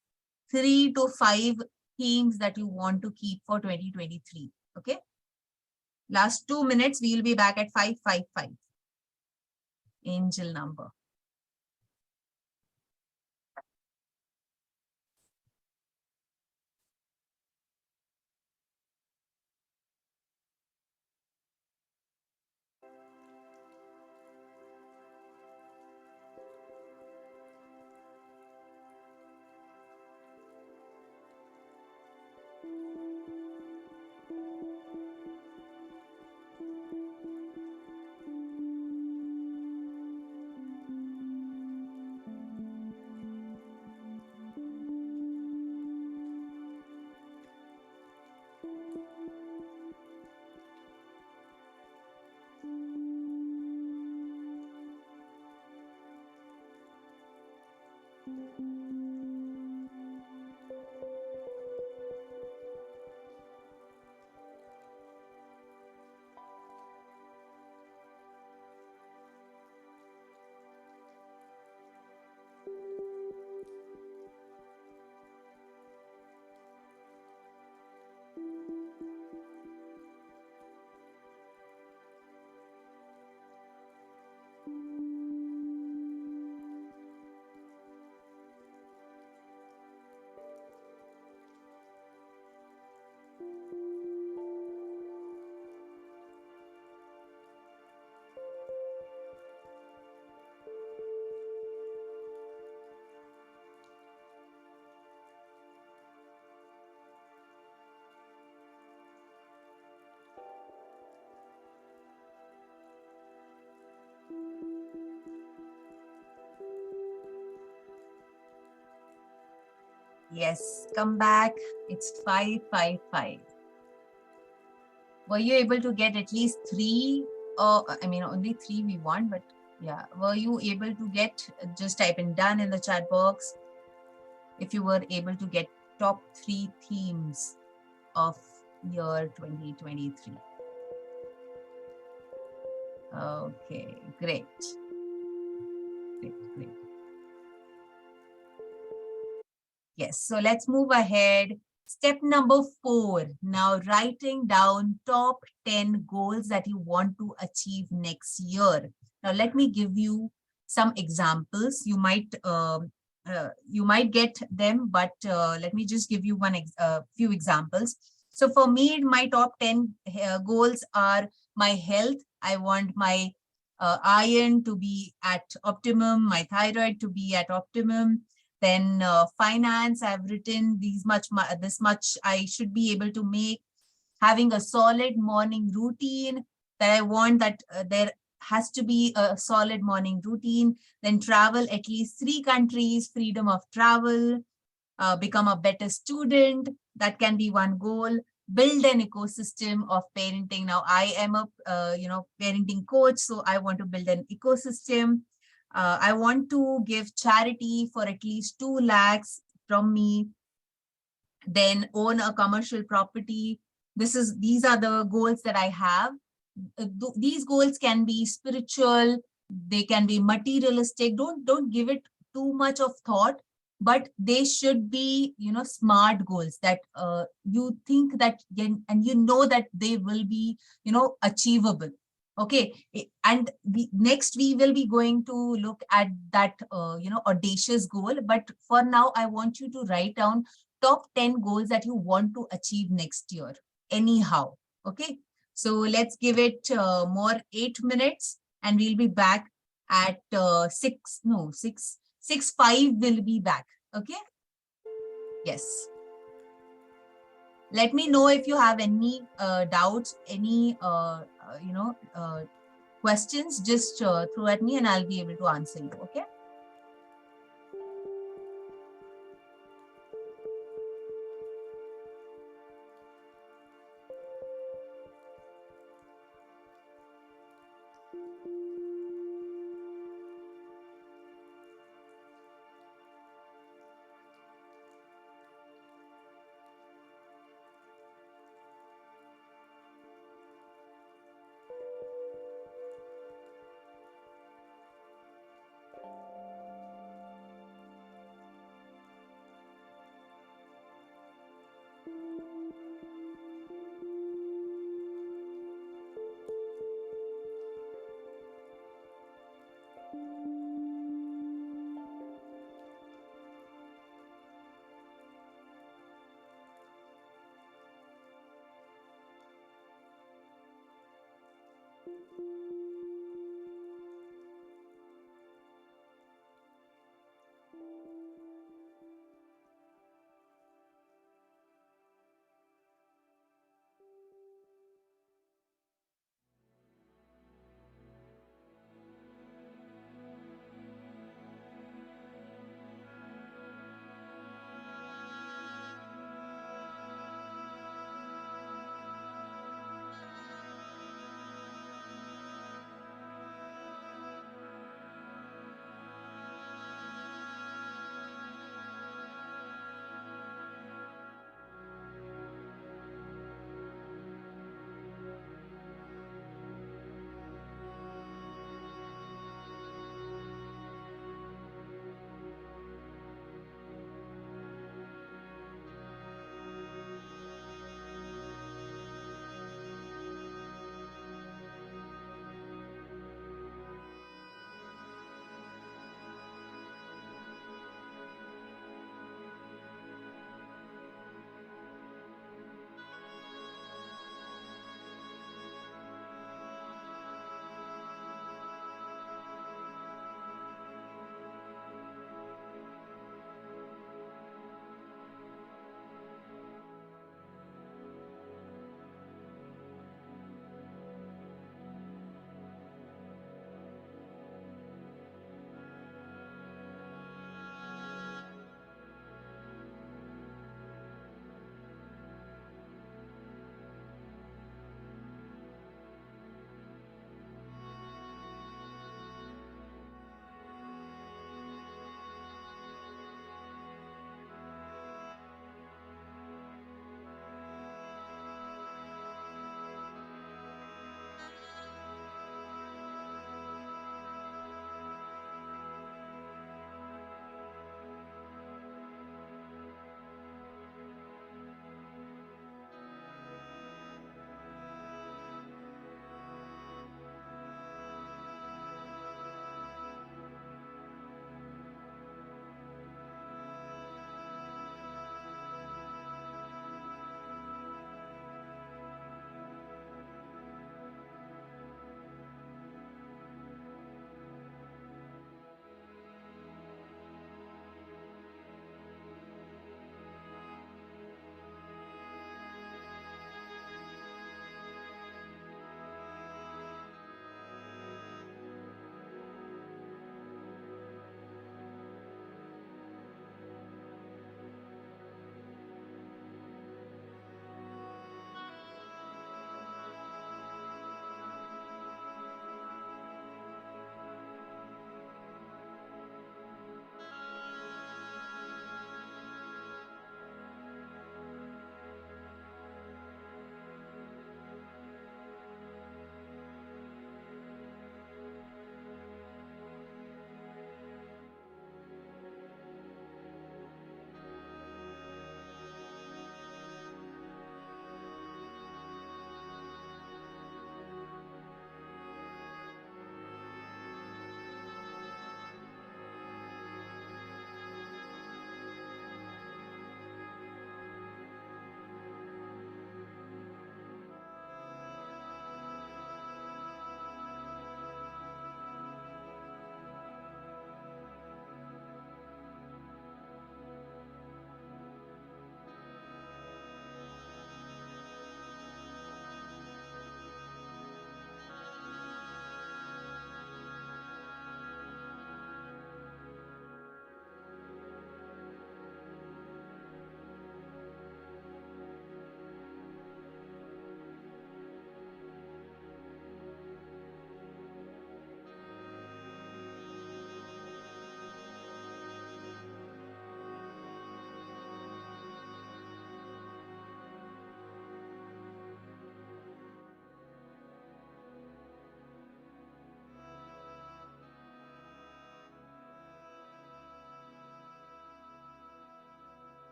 3 to 5 themes that you want to keep for 2023. Okay, last 2 minutes. We will be back at 555. Angel number. Yes, come back. It's 555. Were you able to get at least 3? I mean, only 3 we want, but yeah. Were you able to get, just type in done in the chat box if you were able to get top 3 themes of year 2023. Okay, great. Great, great. Yes, so let's move ahead. Step number 4, now writing down top 10 goals that you want to achieve next year. Now, let me give you some examples. You might get them, but let me just give you few examples. So for me, my top 10 goals are my health. I want my iron to be at optimum, my thyroid to be at optimum. Then finance, I've written this much I should be able to make. Having a solid morning routine, that I want that there has to be a solid morning routine. Then travel at least 3 countries, freedom of travel. Become a better student. That can be one goal. Build an ecosystem of parenting. Now, I am a parenting coach, so I want to build an ecosystem. I want to give charity for at least 2 lakhs from me. Then own a commercial property. These are the goals that I have. These goals can be spiritual, they can be materialistic. Don't give it too much of thought, but they should be, smart goals that you think that, and you know that they will be, achievable. Okay. And next we will be going to look at that, audacious goal. But for now, I want you to write down top 10 goals that you want to achieve next year, anyhow. Okay. So let's give it more 8 minutes, and we'll be back at 6:05 will be back. Okay. Yes. Let me know if you have any doubts, any, questions, just throw at me and I'll be able to answer you. Okay.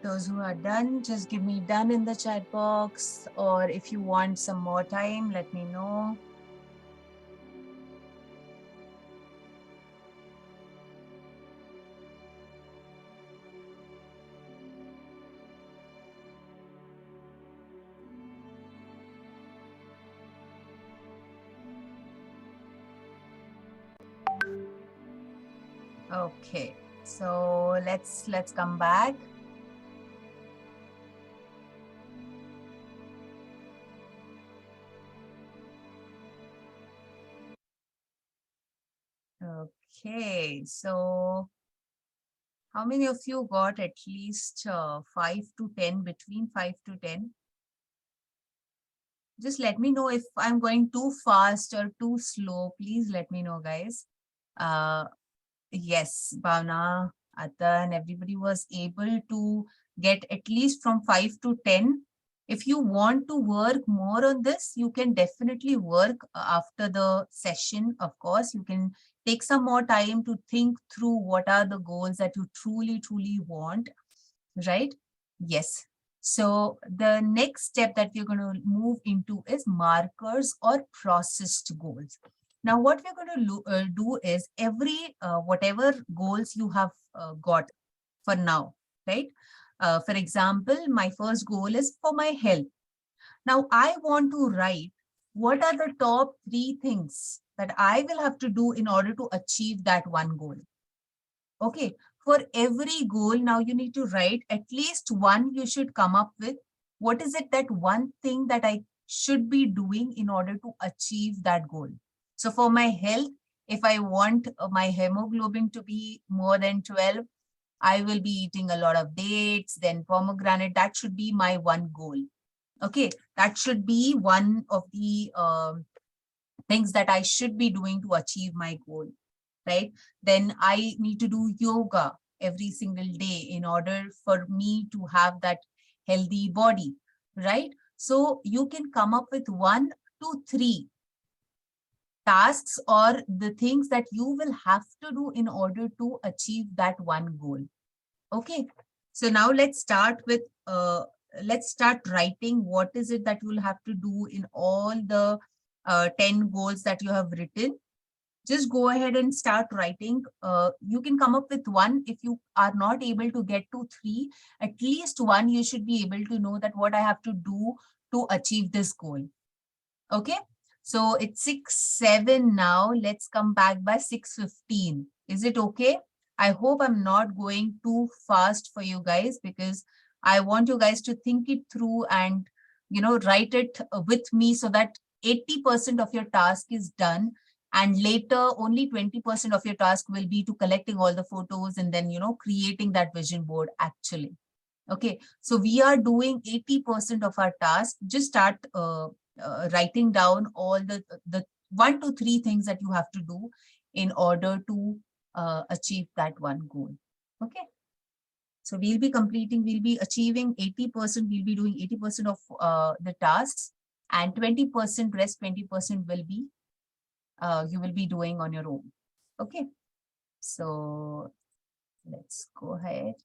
Those who are done, just give me done in the chat box, or if you want some more time, let me know. Okay, so let's come back. Okay, so how many of you got at least 5 to 10, between 5 to 10? Just let me know if I'm going too fast or too slow. Please let me know, guys. Uh, yes, Bhavna, Atan, everybody was able to get at least from 5 to 10. If you want to work more on this, you can definitely work after the session. Of course, you can take some more time to think through what are the goals that you truly want, right? Yes. So the next step that we're going to move into is markers or processed goals. Now, what we're going to do is every whatever goals you have got for now, right? For example, my first goal is for my health. Now, I want to write what are the top 3 things that I will have to do in order to achieve that one goal. Okay, for every goal, now you need to write at least one you should come up with. What is it that one thing that I should be doing in order to achieve that goal? So for my health, if I want my hemoglobin to be more than 12, I will be eating a lot of dates, then pomegranate. That should be my one goal. Okay, that should be one of the things that I should be doing to achieve my goal, right? Then I need to do yoga every single day in order for me to have that healthy body, right? So you can come up with 1 to 3 tasks or the things that you will have to do in order to achieve that one goal. Okay. So now let's start writing what is it that you will have to do in all the 10 goals that you have written. Just go ahead and start writing. You can come up with one. If you are not able to get to 3, at least one you should be able to know that what I have to do to achieve this goal. Okay, so it's 6:07 now. Let's come back by 6:15. Is it okay? I hope I'm not going too fast for you guys, because I want you guys to think it through and write it with me, so that 80% of your task is done, and later only 20% of your task will be to collecting all the photos and then creating that vision board actually. Okay, so we are doing 80% of our task. Just start writing down all the 1 to 3 things that you have to do in order to achieve that one goal. Okay, so we'll be achieving 80%, we'll be doing 80% of the tasks, and 20% rest 20% will be you will be doing on your own. Okay, so let's go ahead.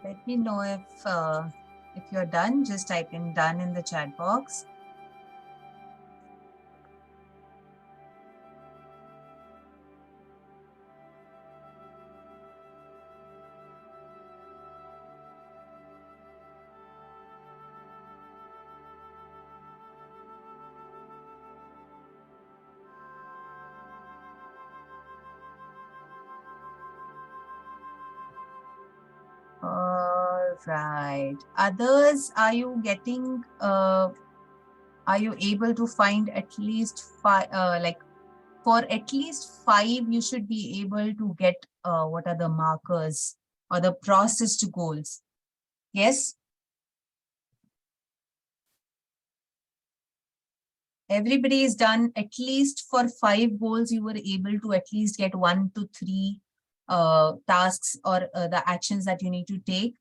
Let me know if you're done. Just type in done in the chat box. All right. Others, are you getting, are you able to find at least five, like for at least 5, you should be able to get what are the markers or the processed goals? Yes? Everybody is done. At least for 5 goals, you were able to at least get 1 to 3 tasks or the actions that you need to take.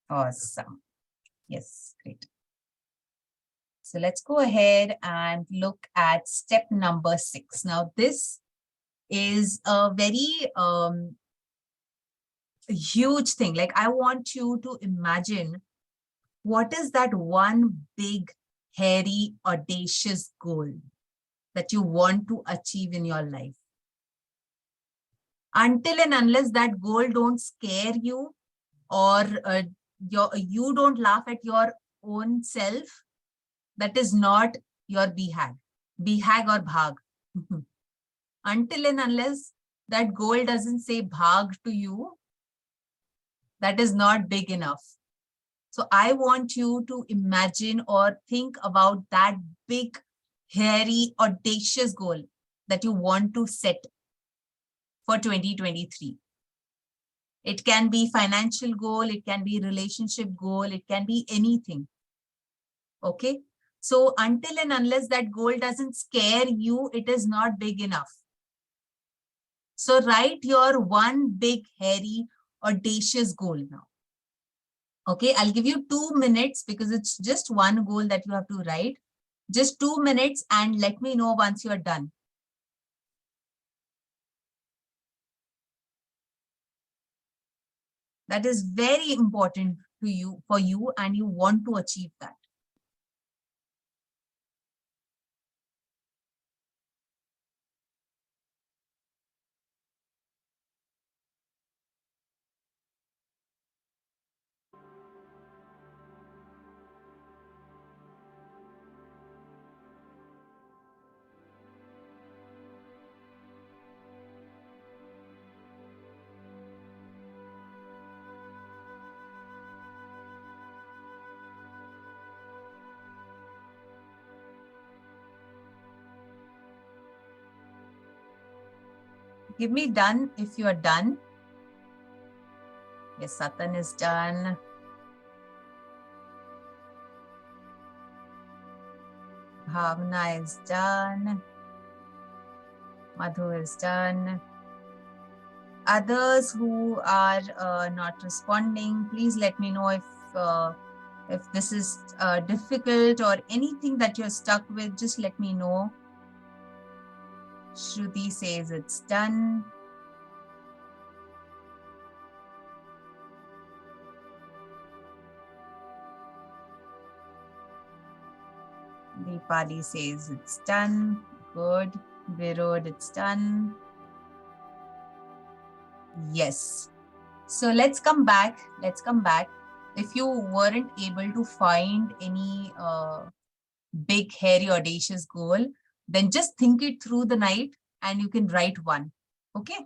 Awesome. Yes, great. So let's go ahead and look at step number 6. Now, this is a very huge thing. Like, I want you to imagine what is that one big, hairy, audacious goal that you want to achieve in your life. Until and unless that goal don't scare you or you don't laugh at your own self, that is not your BHAG. BHAG or BHAG. Until and unless that goal doesn't say BHAG to you, that is not big enough. So I want you to imagine or think about that big, hairy, audacious goal that you want to set for 2023. It can be financial goal, it can be relationship goal, it can be anything. Okay. So until and unless that goal doesn't scare you, it is not big enough. So write your one big, hairy, audacious goal now. Okay, I'll give you 2 minutes because it's just one goal that you have to write. Just 2 minutes and let me know once you're done. That is very important to you, for you, and you want to achieve that. Give me done if you are done. Yes, Satan is done. Bhavna is done. Madhu is done. Others who are not responding, please let me know if this is difficult or anything that you're stuck with. Just let me know. Shruti says it's done. Deepali says it's done. Good. Virod, it's done. Yes. So let's come back. Let's come back. If you weren't able to find any big, hairy, audacious goal, then just think it through the night and you can write one. Okay.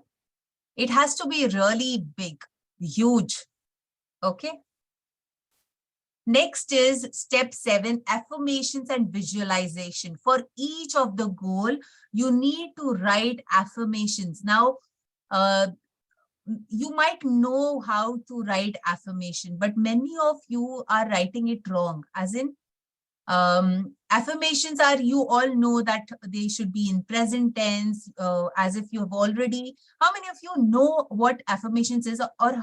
It has to be really big, huge. Okay. Next is step 7, affirmations and visualization. For each of the goal, you need to write affirmations. Now, you might know how to write affirmation, but many of you are writing it wrong. As in, affirmations are, you all know that they should be in present tense, as if you have already. How many of you know what affirmations is, or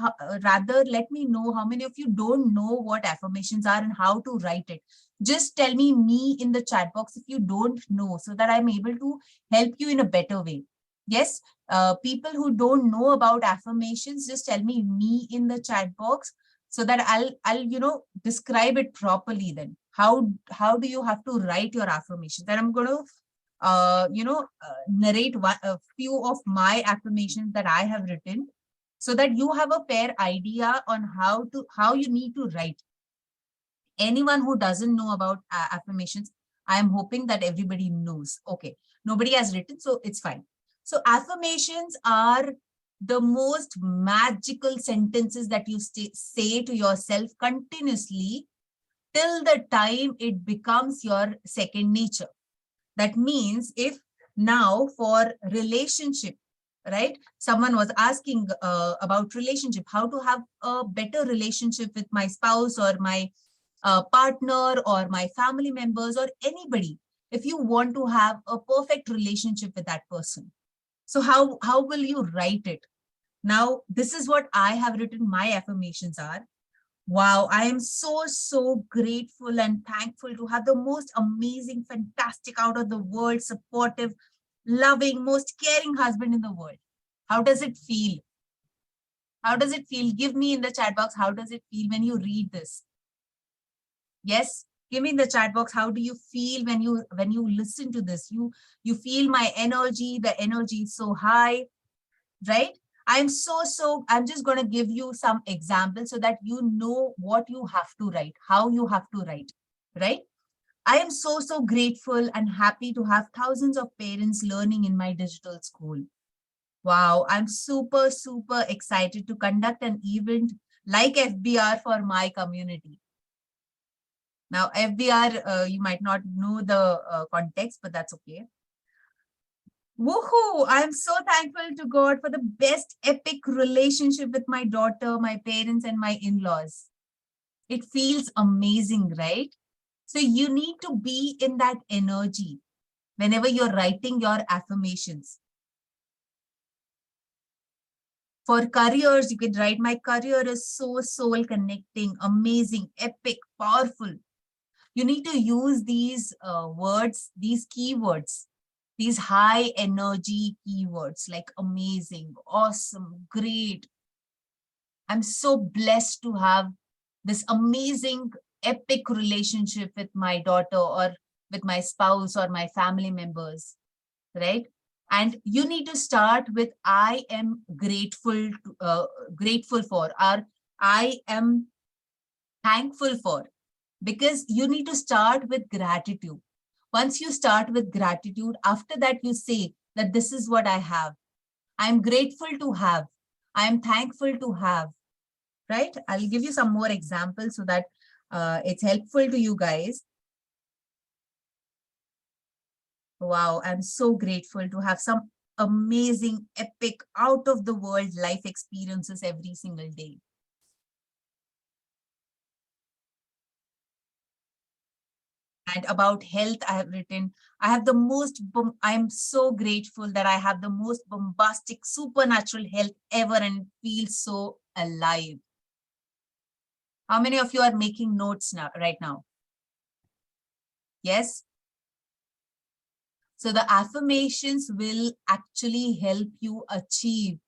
rather, let me know how many of you don't know what affirmations are and how to write it. Just tell me in the chat box if you don't know, so that I'm able to help you in a better way. Yes, People who don't know about affirmations, just tell me in the chat box, so that I'll describe it properly. Then how do you have to write your affirmations? And I'm going to narrate a few of my affirmations that I have written, so that you have a fair idea on how you need to write. Anyone who doesn't know about affirmations, I am hoping that everybody knows. Okay, nobody has written, so it's fine. So affirmations are the most magical sentences that you say to yourself continuously till the time it becomes your second nature. That means if now for relationship, right? Someone was asking about relationship, how to have a better relationship with my spouse or my partner or my family members or anybody. If you want to have a perfect relationship with that person, so how will you write it? Now, this is what I have written. My affirmations are: wow, I am so grateful and thankful to have the most amazing, fantastic, out of the world, supportive, loving, most caring husband in the world. How does it feel? How does it feel? Give me in the chat box, how does it feel when you read this? Yes, give me in the chat box, how do you feel when you listen to this? You feel my energy, the energy is so high, right? I'm just going to give you some examples so that you know what you have to write, how you have to write, right? I am so grateful and happy to have thousands of parents learning in my digital school. Wow, I'm super excited to conduct an event like FBR for my community. Now, FBR, you might not know the context, but that's okay. Woohoo! I'm so thankful to God for the best epic relationship with my daughter, my parents, and my in-laws. It feels amazing, right? So you need to be in that energy whenever you're writing your affirmations. For careers, you can write, my career is so soul connecting, amazing, epic, powerful. You need to use these words, these keywords, these high energy keywords like amazing, awesome, great. I'm so blessed to have this amazing, epic relationship with my daughter or with my spouse or my family members, right? And you need to start with I am grateful for, or I am thankful for, because you need to start with gratitude. Once you start with gratitude, after that you say that this is what I have. I'm grateful to have. I'm thankful to have, right? I'll give you some more examples so that it's helpful to you guys. Wow, I'm so grateful to have some amazing, epic, out of the world life experiences every single day. And about health, I have written, I'm so grateful that I have the most bombastic, supernatural health ever and feel so alive. How many of you are making notes now, right now? Yes? So the affirmations will actually help you achieve.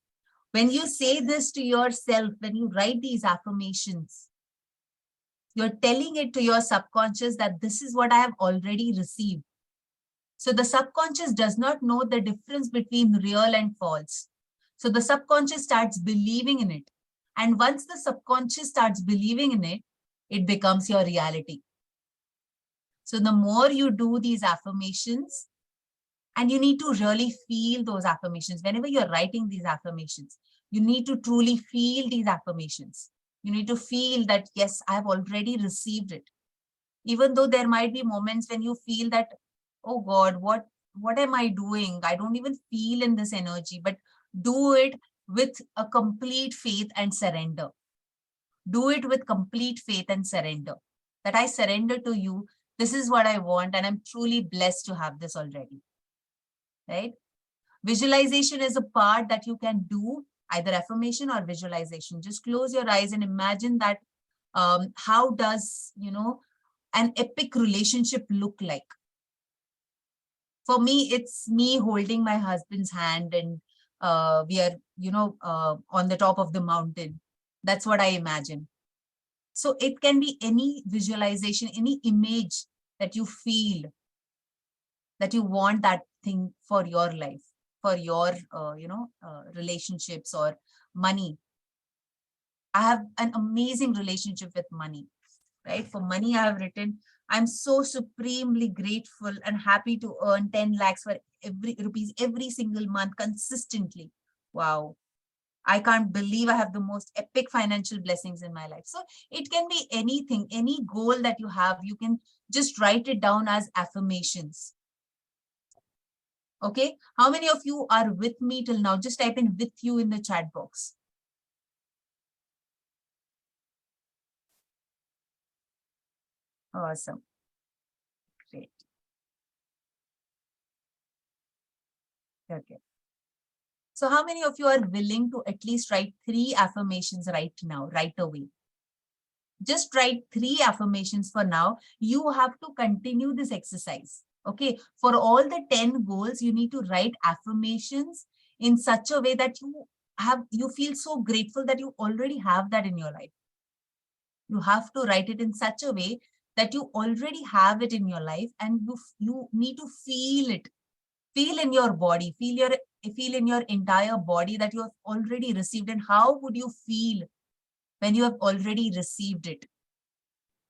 When you say this to yourself, when you write these affirmations, you're telling it to your subconscious that this is what I have already received. So the subconscious does not know the difference between real and false. So the subconscious starts believing in it. And once the subconscious starts believing in it, it becomes your reality. So the more you do these affirmations, and you need to really feel those affirmations. Whenever you're writing these affirmations, you need to truly feel these affirmations. You need to feel that, yes, I've already received it. Even though there might be moments when you feel that, oh God, what am I doing? I don't even feel in this energy, but do it with a complete faith and surrender. Do it with complete faith and surrender. That I surrender to you. This is what I want, and I'm truly blessed to have this already. Right? Visualization is a part that you can do, either affirmation or visualization. Just close your eyes and imagine that how does, an epic relationship look like? For me, it's me holding my husband's hand and we are, on the top of the mountain. That's what I imagine. So it can be any visualization, any image that you feel that you want that thing for your life, for your, relationships or money. I have an amazing relationship with money, right? For money, I have written, I'm so supremely grateful and happy to earn 10 lakhs for every rupees every single month consistently. Wow. I can't believe I have the most epic financial blessings in my life. So it can be anything, any goal that you have, you can just write it down as affirmations. Okay. How many of you are with me till now? Just type in with you in the chat box. Awesome. Great. Okay. So how many of you are willing to at least write 3 affirmations right now, right away? Just write 3 affirmations for now. You have to continue this exercise. Okay. For all the 10 goals, you need to write affirmations in such a way that you feel so grateful that you already have that in your life. You have to write it in such a way that you already have it in your life, and you need to feel it. Feel in your body, feel in your entire body that you have already received. And how would you feel when you have already received it?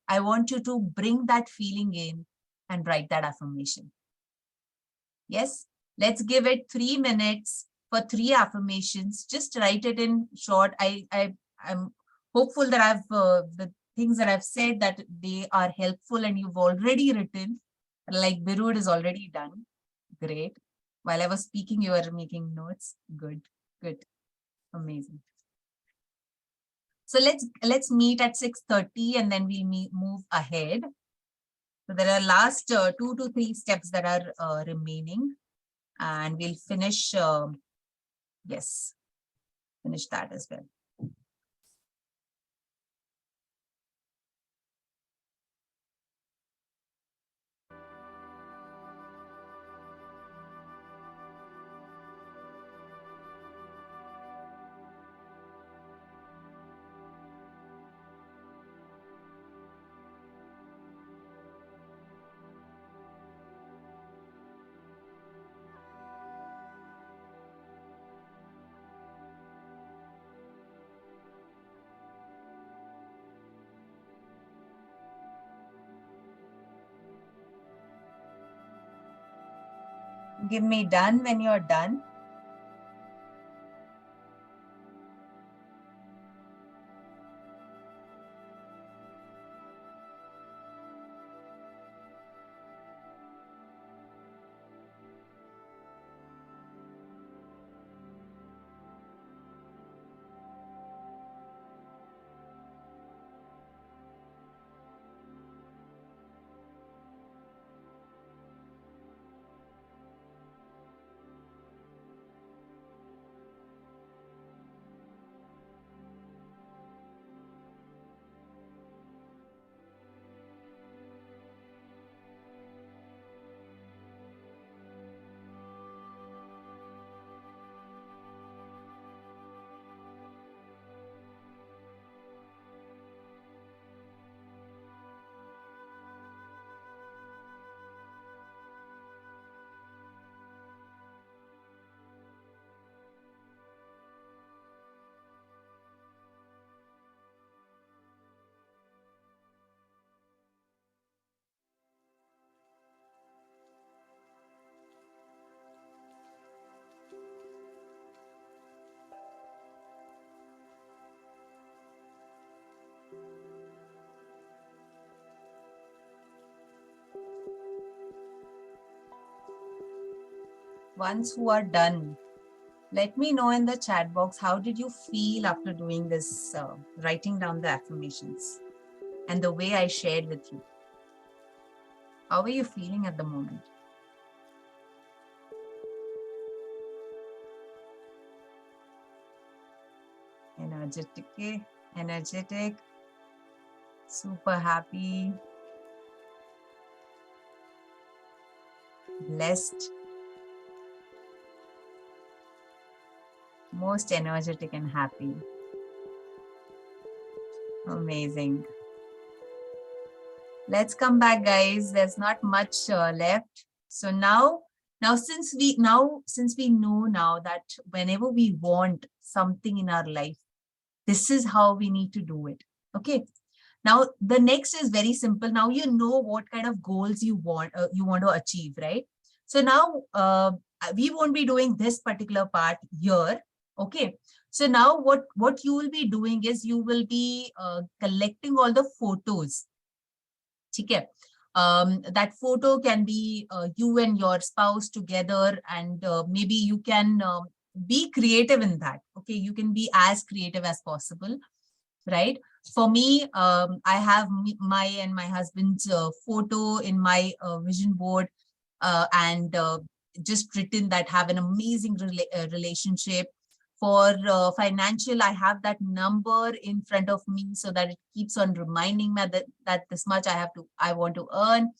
I want you to bring that feeling in and write that affirmation. Yes, let's give it 3 minutes for 3 affirmations. Just write it in short. I'm hopeful that the things that I've said, that they are helpful and you've already written. Like Birud is already done. Great. While I was speaking, you were making notes. Good, good, amazing. So let's meet at 6:30 and then we'll move ahead. So there are last 2 to 3 steps that are remaining, and we'll finish. Yes, finish that as well. Give me done when you're done. Once who are done, let me know in the chat box, how did you feel after doing this, writing down the affirmations and the way I shared with you? How are you feeling at the moment? Energetic, super happy, blessed. Most energetic and happy. Amazing. Let's come back, guys. There's not much left. So now since we know now that whenever we want something in our life, this is how we need to do it. Okay. Now the next is very simple. Now you know what kind of goals you want to achieve, right? So now we won't be doing this particular part here. Okay. So now what you will be doing is you will be collecting all the photos. Okay. That photo can be you and your spouse together, and maybe you can be creative in that. Okay, you can be as creative as possible, right? For me, I have my and my husband's photo in my vision board, and just written that have an amazing relationship. For financial, I have that number in front of me so that it keeps on reminding me that this much I want to earn.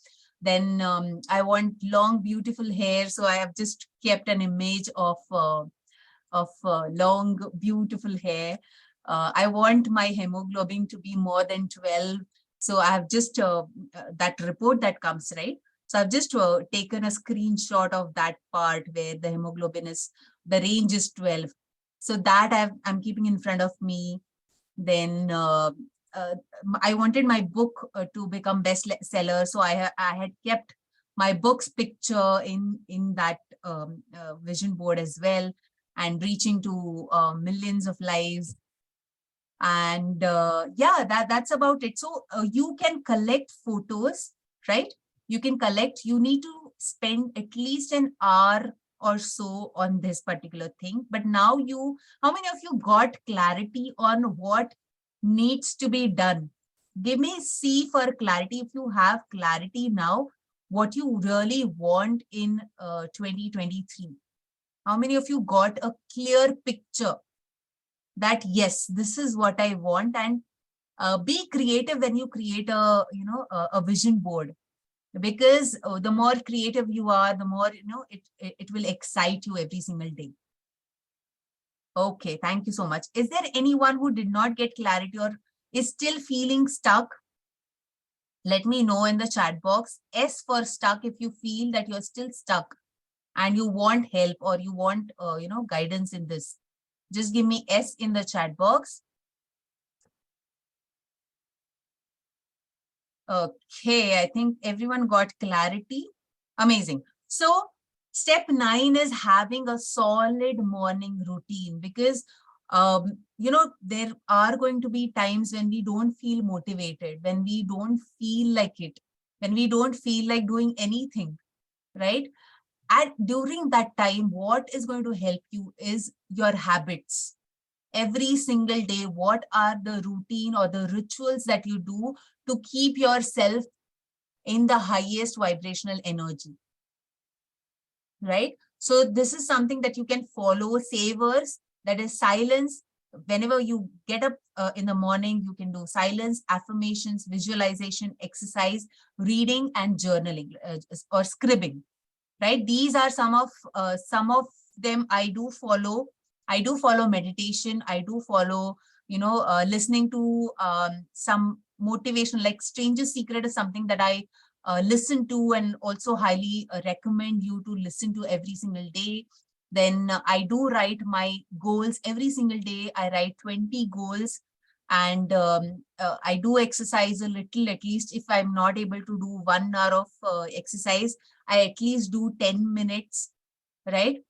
Then I want long, beautiful hair. So I have just kept an image of long, beautiful hair. I want my hemoglobin to be more than 12. So I have just that report that comes, right? So I've just taken a screenshot of that part where the hemoglobin is, the range is 12. So that I'm keeping in front of me. Then uh, I wanted my book to become bestseller. So I had kept my book's picture in that vision board as well, and reaching to millions of lives. And yeah, that's about it. So you can collect photos, right? You can collect, you need to spend at least an hour or so on this particular thing. But now how many of you got clarity on what needs to be done? Give me C for clarity. If you have clarity now, what you really want in 2023. How many of you got a clear picture that yes, this is what I want? And be creative when you create a vision board, because the more creative you are, the more it will excite you every single day. Okay, thank you so much. Is there anyone who did not get clarity or is still feeling stuck? Let me know in the chat box. S for stuck if you feel that you're still stuck and you want help or you want guidance in this. Just give me S in the chat box. Okay, I think everyone got clarity. Amazing. So step 9 is having a solid morning routine, because there are going to be times when we don't feel motivated, when we don't feel like it, when we don't feel like doing anything, right? And during that time, what is going to help you is your habits. Every single day, what are the routine or the rituals that you do to keep yourself in the highest vibrational energy, right? So this is something that you can follow. Savers, that is silence. Whenever you get up in the morning, you can do silence, affirmations, visualization, exercise, reading, and journaling or scribbing, right? These are some of them I do follow. I do follow meditation. I do follow, listening to some motivation, like Stranger Secret is something that I listen to and also highly recommend you to listen to every single day. Then I do write my goals every single day. I write 20 goals, and I do exercise a little. At least if I'm not able to do 1 hour of exercise, I at least do 10 minutes, right?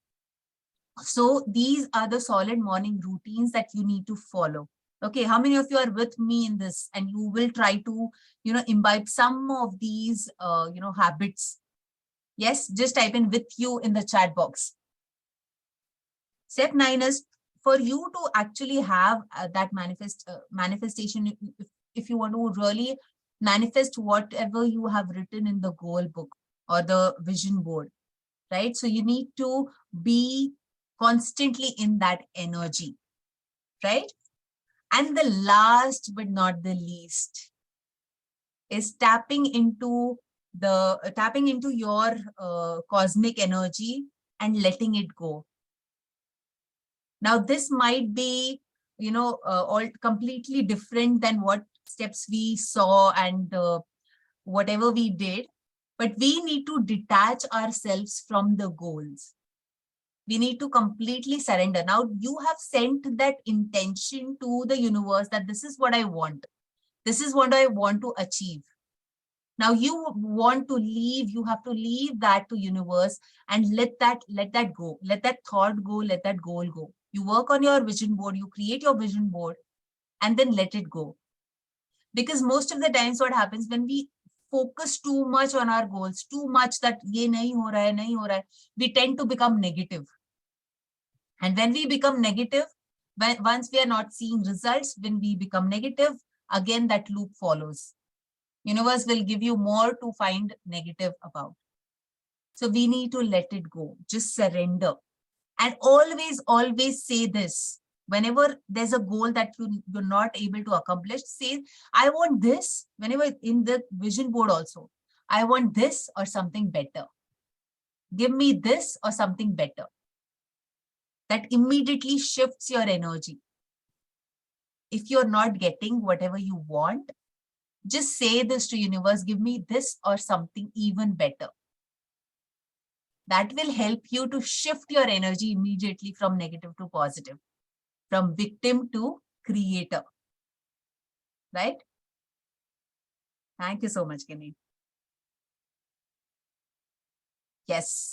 So these are the solid morning routines that you need to follow. Okay, how many of you are with me in this and you will try to, imbibe some of these, habits? Yes, just type in with you in the chat box. Step 9 is for you to actually have that manifestation. If you want to really manifest whatever you have written in the goal book or the vision board, right? So you need to be constantly in that energy, right? And the last but not the least is tapping into your cosmic energy and letting it go. Now, this might be, all completely different than what steps we saw and whatever we did, but we need to detach ourselves from the goals. We need to completely surrender. Now, you have sent that intention to the universe that this is what I want. This is what I want to achieve. Now you want to leave, you have to leave that to universe and let that go. Let that thought go, let that goal go. You work on your vision board, you create your vision board, and then let it go. Because most of the times what happens when we focus too much on our goals, too much that ye nahi ho raha hai, nahi ho raha hai, we tend to become negative. And when we become negative, once we are not seeing results, when we become negative, again that loop follows. Universe will give you more to find negative about. So we need to let it go. Just surrender. And always, always say this. Whenever there's a goal that you're not able to accomplish, say, I want this. Whenever in the vision board also, I want this or something better. Give me this or something better. That immediately shifts your energy. If you're not getting whatever you want, just say this to universe, give me this or something even better. That will help you to shift your energy immediately from negative to positive, from victim to creator. Right? Thank you so much, Kenny. Yes.